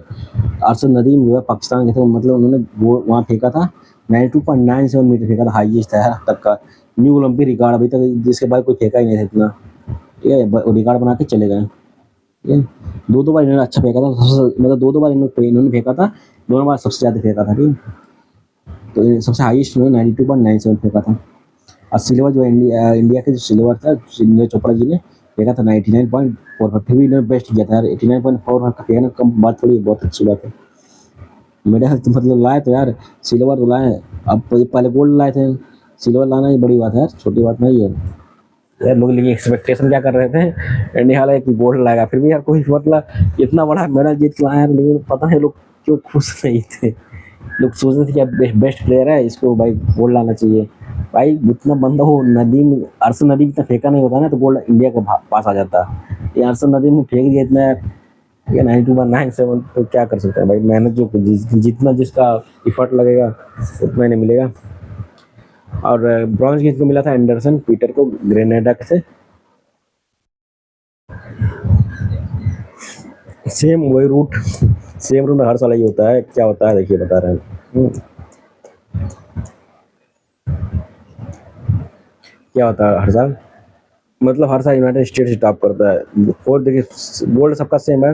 अरशद नदीम जो है पाकिस्तान के थे, मतलब उन्होंने वो वहाँ फेंका था 92.97 मीटर फेंका था, हाईएस्ट है तब का न्यू ओलंपिक रिकॉर्ड, अभी तक जिसके बाद कोई फेंका ही नहीं था इतना, ठीक है, रिकॉर्ड बना के चले गए। ठीक है, 2 बार इन्होंने अच्छा फेंका था, मतलब 2 बार इन्होंने फेंका था, दोनों बार सबसे ज़्यादा फेंका था, ठीक है। तो सबसे हाईएस्ट में 92.97 फेंका था। और सिल्वर जो इंडिया के जो सिल्वर था, नीरज चोपड़ा जी ने फेंका था 99.45, फिर भी इन्होंने बेस्ट किया था यार। 89.4 का फेंकना कम बात थोड़ी, बहुत अच्छी बात है। मेडल तो मतलब लाए तो यार, सिल्वर तो लाए, अब पहले गोल्ड लाए थे, सिल्वर लाना ही बड़ी बात है यार, छोटी बात नहीं है यार। लोग लेकिन एक्सपेक्टेशन क्या कर रहे थे, इंडिया वाला कि गोल्ड लाएगा, फिर भी यार कोई मतलब इतना बड़ा मेडल जीत के लाया, लेकिन पता है लोग क्यों खुश नहीं थे। लोग सोच रहे थे कि अब बेस्ट प्लेयर है, इसको भाई गोल्ड लाना चाहिए। भाई जितना बंदा हो, नदीम अरशद नदीम इतना फेंका नहीं होता ना तो गोल्ड इंडिया के पास आ जाता। ये अरशद नदीम ने फेंक दिया इतना, ये 92.97, तो क्या कर सकते हैं भाई। मेहनत जो जितना जिसका इफर्ट लगेगा उतना ही मिलेगा। और ब्रॉन्ज किसको मिला था, एंडरसन पीटर को, ग्रेनेडा से। सेम वही रूट, सेम रूट में हर साल ही होता है, क्या होता है देखिए बता रहे हैं। क्या होता है हर साल, मतलब हर साल यूनाइटेड स्टेट्स टॉप करता है। और देखिए गोल्ड सबका सेम है,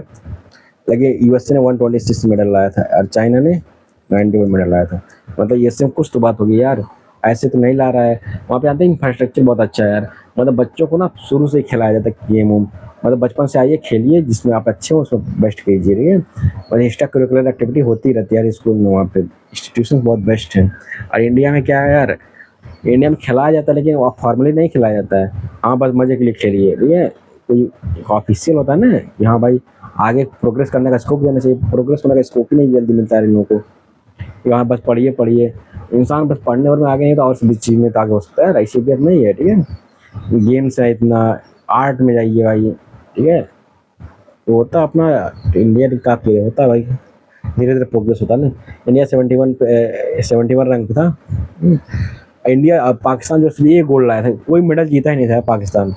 लेकिन यूएसए ने 126 मेडल लाया था और चाइना ने 91 मेडल लाया था। मतलब ये सेम कुछ तो बात होगी यार, ऐसे तो नहीं ला रहा है। वहाँ पे आते हैं इंफ्रास्ट्रक्चर बहुत अच्छा है यार, मतलब बच्चों को ना शुरू से ही खिलाया जाता है गेम वूम, मतलब बचपन से आइए खेलिए, जिसमें आप अच्छे हो उसमें बेस्ट कीजिए, ठीक है। और एक्स्ट्रा करिकुलर एक्टिविटी होती रहती है यार स्कूल में, वहाँ पे इंस्टीट्यूशन बहुत बेस्ट है। और इंडिया में क्या है यार, इंडिया में खिलाया जाता है लेकिन फॉर्मली नहीं खिलाया जाता है। हाँ बस मजे के लिए खेलिए, ठीक है। कोई ऑफिशियल होता है ना कि हाँ भाई आगे प्रोग्रेस करने का स्कोप देना चाहिए, प्रोग्रेस करने का स्कोप ही नहीं जल्दी मिलता है इन लोगों को कि हाँ बस पढ़िए पढ़िए। इंसान बस पढ़ने और में आगे नहीं तो और सभी चीज़ में तो आगे हो सकता है, ऐसी बात नहीं है, ठीक है। गेम्स है इतना, आर्ट में जाइए भाई, ठीक है। तो होता अपना इंडिया काफ़ी होता है भाई, धीरे धीरे प्रोग्रेस होता है ना। इंडिया 71 रैंक पे था। इंडिया पाकिस्तान जो सिर्फ 1 गोल्ड लाया था, कोई मेडल जीता ही नहीं था पाकिस्तान।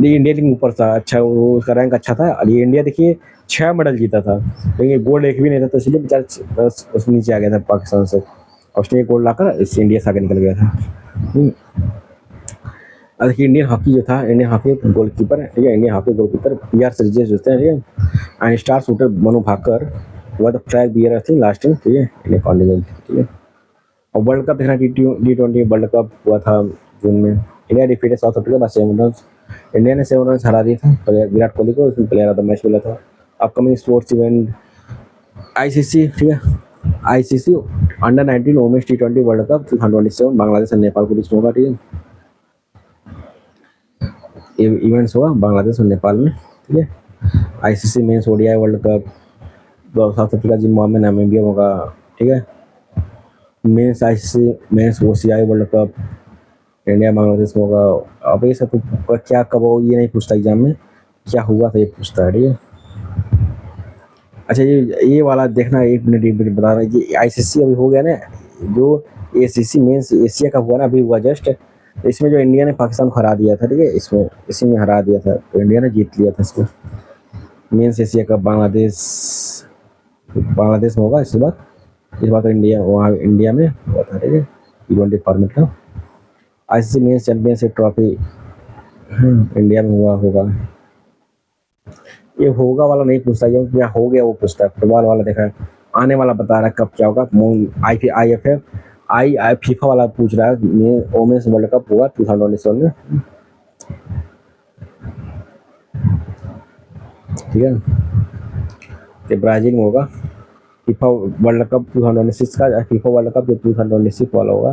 ये इंडिया लेकिन ऊपर था, अच्छा वो उसका रैंक अच्छा था। और ये इंडिया देखिए 6 मेडल जीता था, लेकिन गोल्ड एक भी नहीं था, तो इसलिए बेचारा बस नीचे आ गया था पाकिस्तान से। और उसने 1 गोल्ड लाकर इस इंडिया से आगे निकल गया था। और देखिए इंडियन हॉकी जो था, इंडियन हॉकी गोलकीपर है, ठीक है, Indian hockey goalkeeper PR Sreejesh होते हैं, ठीक है। And star shooter Manu Bhaker हुआ द फ्लैग बियर थी लास्ट टाइम, ठीक है, इंडियन कॉन्टिनेंट, ठीक है। और वर्ल्ड कप देखना, T20 वर्ल्ड कप हुआ था जून में। India defeated South Africa by 7 run. India ने 7 रन हरा दिया था विराट कोहली को, उसमें प्लेयर ऑफ द मैच मिला था। अपकमिंग स्पोर्ट्स इवेंट ICC, ठीक है, ICC under nineteen women's T20 world cup 2027 Bangladesh और नेपाल के बीच में होगा, ठीक है। इवेंट्स होगा बांग्लादेश और नेपाल में, ठीक है। ICC men's ODI world cup South Africa Zimbabwe Namibia होगा, ठीक है। Men's ICC men's OCI world cup India Bangladesh में होगा। अब ये सब तो क्या कब हो ये नहीं पूछता एग्जाम में, क्या हुआ था ये पूछता है, ठीक है। अच्छा ये वाला देखना, एक मिनट बता रहा हूँ, ये आईसीसी अभी हो गया ना, जो एसीसी मेंस एशिया का हुआ ना अभी हुआ जस्ट, इसमें जो इंडिया ने पाकिस्तान को हरा दिया था, ठीक है, इसमें इसी में हरा दिया था, तो इंडिया ने जीत लिया था इसको। मेंस एशिया का बांग्लादेश में होगा इसके बाद, इस बार तो इंडिया वहाँ इंडिया में हुआ था, ठीक है, T20 फॉर्मेट का। ICC men's championship trophy India में हुआ होगा। ये होगा वाला नहीं पूछता, ये क्या हो गया वो पूछता है। फुटबॉल वाला देखा है, आने वाला बता रहा है कब क्या होगा। आई फीफा वाला पूछ रहा है वोमेंस वर्ल्ड कप हुआ 2027 में, ठीक है, ये ब्राजील में होगा। फीफा वर्ल्ड कप 2026 का, फीफा वर्ल्ड कप जो 2026 वाला होगा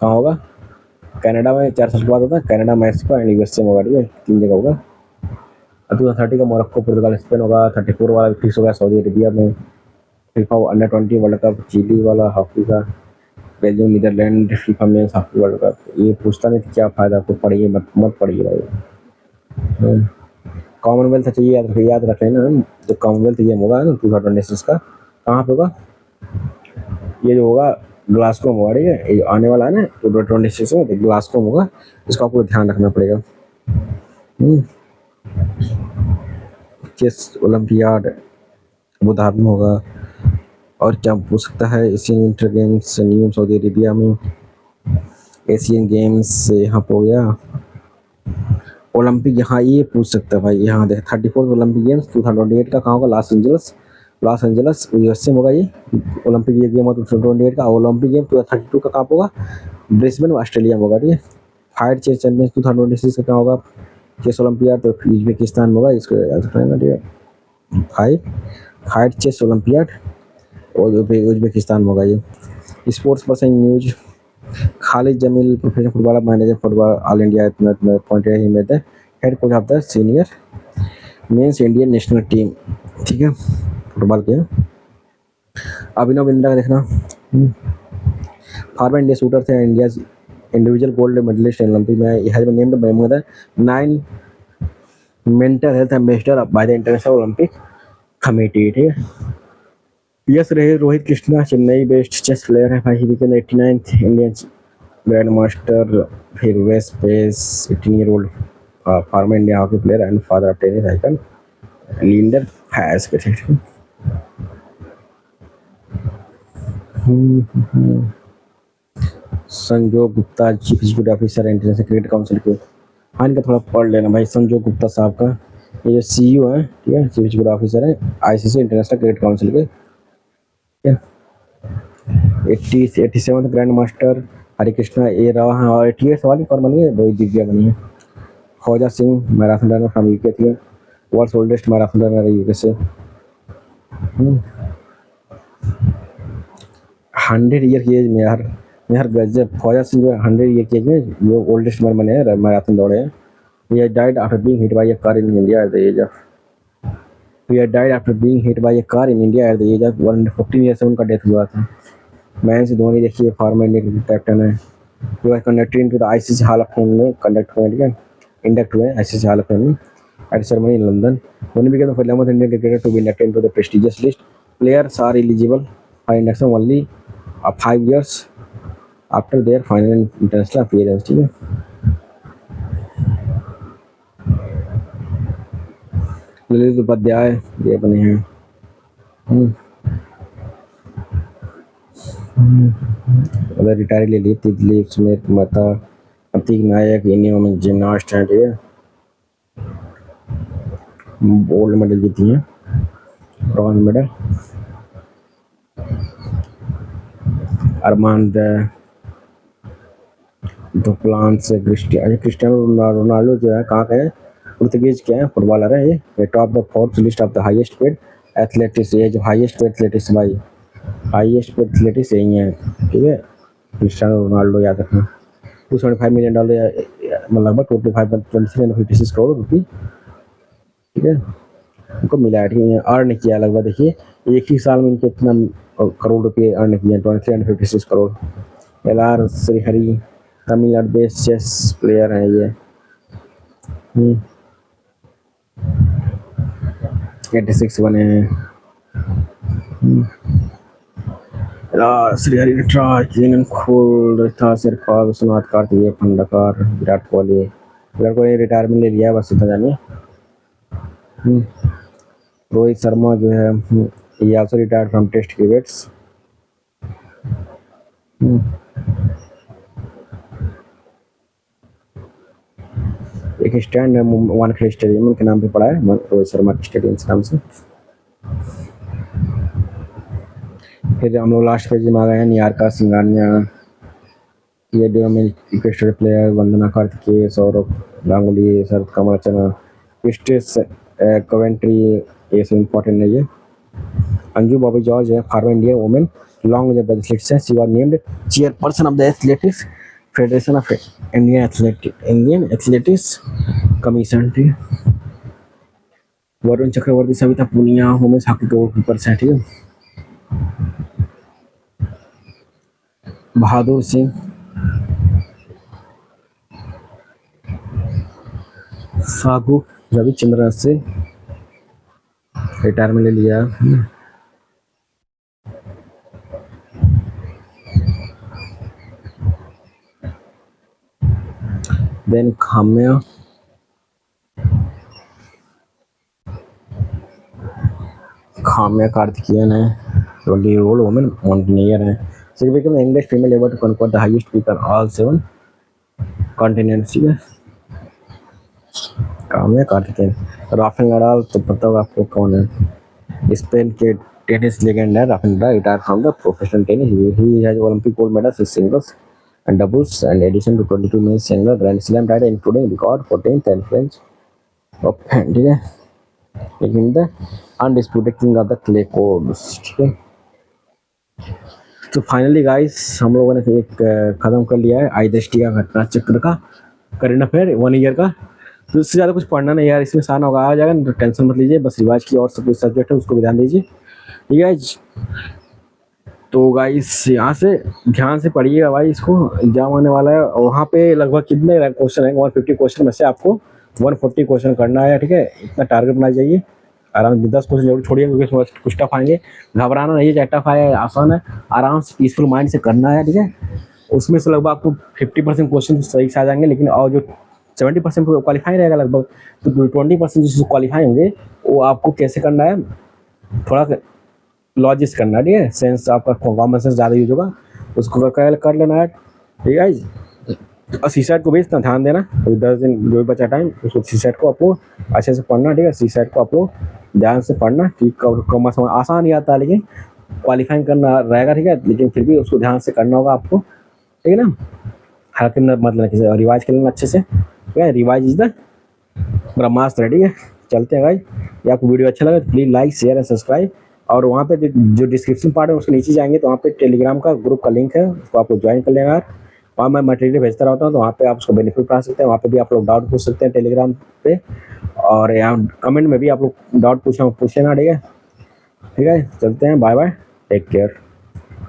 कहाँ होगा, कनाडा में 4 साल के बाद होता है, कनाडा, मैक्सिको एंड यूएसए में होगा, ठीक है, 3 जगह होगा। 2030 का मोरक्को, पुर्तगाल, स्पेन होगा। 34 वाला भी फिक्स होगा सऊदी अरेबिया में। FIFA under 20 world cup Chile वाला हॉकी का, Belgium, Netherland, FIFA men's hockey world cup. ये पूछता नहीं क्या फायदा, आपको पढ़िए मत पढ़िए भाई। कॉमनवेल्थ चाहिए याद रख लेना, जो कॉमनवेल्थ गेम होगा ना 2026 का, कहाँ पे होगा, ये जो होगा ग्लासगो में होगा, ठीक है, ये आने वाला है ना 2026 में, तो ग्लासगो में होगा, इसका आपको ध्यान रखना पड़ेगा। चेस ओलंपियाड अबू धाबी में होगा। और क्या पूछ सकता है, Asian winter games new Saudi Arabia में, एशियन गेम्स यहाँ पे हो गया। ओलंपिक यहाँ ये पूछ सकता है भाई, यहाँ देख 34 ओलंपिक गेम्स 2028 का कहाँ होगा, लॉस एंजल्स यूएसए में होगा। ये ओलंपिक ये गेम 2028 का। ओलंपिक गेम 2032 का कहाँ होगा, ब्रिस्बेन ऑस्ट्रेलिया में होगा, ठीक है। फायर चेस चैंपियंस 2026 का कहाँ होगा, चेस ओलंपियाड तो उज्बेकिस्तान में होगा, इसको याद रखना, ठीक है। फायर चेस ओलंपियाड और उज्बेकिस्तान में होगा। ये sports person news, Khalid Jamil professional footballer, manager football all India appointed ही में the head coach of the senior men's Indian national team, ठीक है, फुटबॉल के। अभिनव बिंद्रा का देखना, फॉर्मर इंडिया शूटर थे, India individual gold medallist in Olympic में। He has been named by more than 9 mental health ambassador by the International Olympic committee, ठीक है। Yes रहे Rohit Krishna Chennai based chess player है भाई, he became 89th Indian grandmaster. फिर Vece Paes 18-year-old former India hockey player and father of tennis icon Leander Paes के, ठीक है। Sanjog Gupta chief executive officer International Cricket Council के। हाँ इनका थोड़ा पढ़ लेना भाई, संजोग गुप्ता साहब का, ये जो सीईओ है, ठीक है, चीफ एग्जीक्यूटिव ऑफिसर है आईसीसी इंटरनेशनल क्रिकेट काउंसिल के, ठीक है। 87th ग्रैंड मास्टर हरिकृष्णा ए रहा है, और 88 वाली कौन बनी है, रोहित दिव्या बनी है। Fauja Singh marathon runner from UK थी, world's oldest marathon runner UK से। 100 ईयर की एज में यार गजब, फौजा सिंह जो 100 ईयर की एज में जो ओल्डेस्ट मैन बने हैं मैराथन दौड़े हैं। He died after being hit by a car in India at the age of 114 year से उनका डेथ हुआ था। महेंद्र धोनी देखिए फॉर्मर इंडियन क्रिकेट कैप्टन है। He was conducted into the ICC Hall of Fame में induct हुए ICC Hall of Fame में at ceremony in London. Dhoni became the 11th Indian cricketer to be inducted into the prestigious list. Players are eligible for induction only 5 years after their final international appearance, ठीक है। ललित उपाध्याय ये बने हैं। Retire Lalit Dilip Sumit माता प्रतीक नायक इन्हीं gymnast हैं, ठीक है, गोल्ड मेडल जीती हैं, ब्रॉन्ज मेडल। अरमांड क्रिस्टियानो रोनाल्डो जो है कहाँ के हैं, पुर्तगीज के हैं, फुटबॉलर है ये top the fourth list of the highest paid athletics. ये जो हाईएस्ट पेड एथलेटिक्स भाई, हाईएस्ट पेड एथलेटिक्स यही है, ठीक है, क्रिस्टियानो रोनाल्डो याद रखना। $275 मिलियन लगभग 2356 करोड़ रुपये, ठीक है, उनको मिला है, ठीक है। अर्न किया लगभग, देखिए एक ही साल में इनके इतना करोड़ रुपये अर्न किए, 2356 crore. LR Srihari Tamil Nadu based chess player है ये। 86 बने हैं। श्री हरि खोल था सिरफा विश्वनाथ कार्तिकेय खंडकार विराट कोहली रिटायरमेंट ले लिया है बस इतना जानिए। रोहित शर्मा जो है ये also retired from test crickets. एक स्टैंड है वानखेड़े स्टेडियम के नाम पे पड़ा है, रोहित शर्मा स्टेडियम के नाम से। फिर हम लोग लास्ट पेज में आ गए हैं, निहारिका सिंघानिया, ये equestrian player, Vandana Kartikeya, Sourav Ganguly, Sharath Kamal Chana, Kirsty Coventry, ये सब इम्पोर्टेंट है। ये अंजू बॉबी जॉर्ज है, former Indian women long jump athletes है। She was named chairperson of the athletics federation of Indian athletics commission. ठीक है। Varun Chakravarthy, Savita Punia women's hockey goalkeepers हैं। ठीक है। बहादुर सिंह, सागु रविचंद्रन से रिटायरमेंट ले लिया। देन खाम्या कार्तिकेयन है, 20-year-old woman mountaineer है। She became the English female ever to conquer the highest peak on all 7 continents। ठीक है। काम्या कार्तिकेयन। राफेल नडाल तो पता होगा आपको कौन है, स्पेन के टेनिस लेजेंड है Rafael Nadal, retire from the professional tennis. He has Olympic gold medals in singles and doubles and addition to 22 men's single grand slam title including record 14th and French Open। ठीक है। लेकिन the undisputed king of the clay courts. ठीक है। तो finally guys हम लोगों ने एक खत्म कर लिया है आइडेस्टी का घटना चक्र का करंट अफेयर 1 ईयर का। तो इससे ज़्यादा कुछ पढ़ना नहीं यार, इसमें आसान होगा, आ जाएगा, तो टेंशन मत लीजिए, बस रिवाइज की और सब कुछ सब्जेक्ट है उसको भी ध्यान दीजिए। ठीक है। तो गाइस यहाँ से ध्यान से पढ़िएगा भाई, इसको एग्जाम आने वाला है। और वहाँ पे लगभग कितने क्वेश्चन है, 150 क्वेश्चन में से आपको 140 क्वेश्चन करना है। ठीक है। इतना टारगेट बनाना चाहिए। आराम से 10 क्वेश्चन जरूर छोड़िए क्योंकि कुछ टफ आएंगे, घबराना नहीं है, टफ आया आसान है, आराम से पीसफुल माइंड से करना है। ठीक है। उसमें से लगभग आपको 50% क्वेश्चन सही से आ जाएंगे, लेकिन और जो 70% क्वालिफाई रहेगा लगभग, तो 20% जो क्वालिफाई होंगे वो आपको कैसे करना है, थोड़ा लॉजिक्स करना है। ठीक है। सेंस आपका कॉमन सेंस ज़्यादा यूज होगा, उसको कर लेना है। ठीक है। और सीसेट को भी इतना ध्यान देना, 10 दिन जो भी बचा टाइम उसको सीसेट को आपको अच्छे से पढ़ना। ठीक है। सीसेट को आपको ध्यान से पढ़ना कि कम समझ आसान ही आता है, लेकिन क्वालिफाइंग करना रहेगा। ठीक है। लेकिन फिर भी उसको ध्यान से करना होगा आपको। ठीक है ना। हल्के मतलब किसी रिवाइज कर लेना अच्छे से। ठीक है। रिवाइज इज द ब्रह्मास्त्र। ठीक है। चलते हैं भाई। ये आपको वीडियो अच्छा लगा तो please like share and subscribe. और वहाँ पे जो डिस्क्रिप्शन पार्ट है उसके नीचे जाएंगे तो वहाँ पे टेलीग्राम का ग्रुप का लिंक है, उसको आपको ज्वाइन कर लेना यार। वहाँ मैं मटेरियल भेजता रहता हूँ, तो वहाँ पे आप उसको बेनिफिट पा सकते हैं। वहाँ पे भी आप लोग डाउट पूछ सकते हैं टेलीग्राम पे, और यहाँ कमेंट में भी आप लोग डाउट पूछ लेना। ठीक है। ठीक है। चलते हैं, बाय बाय, टेक केयर।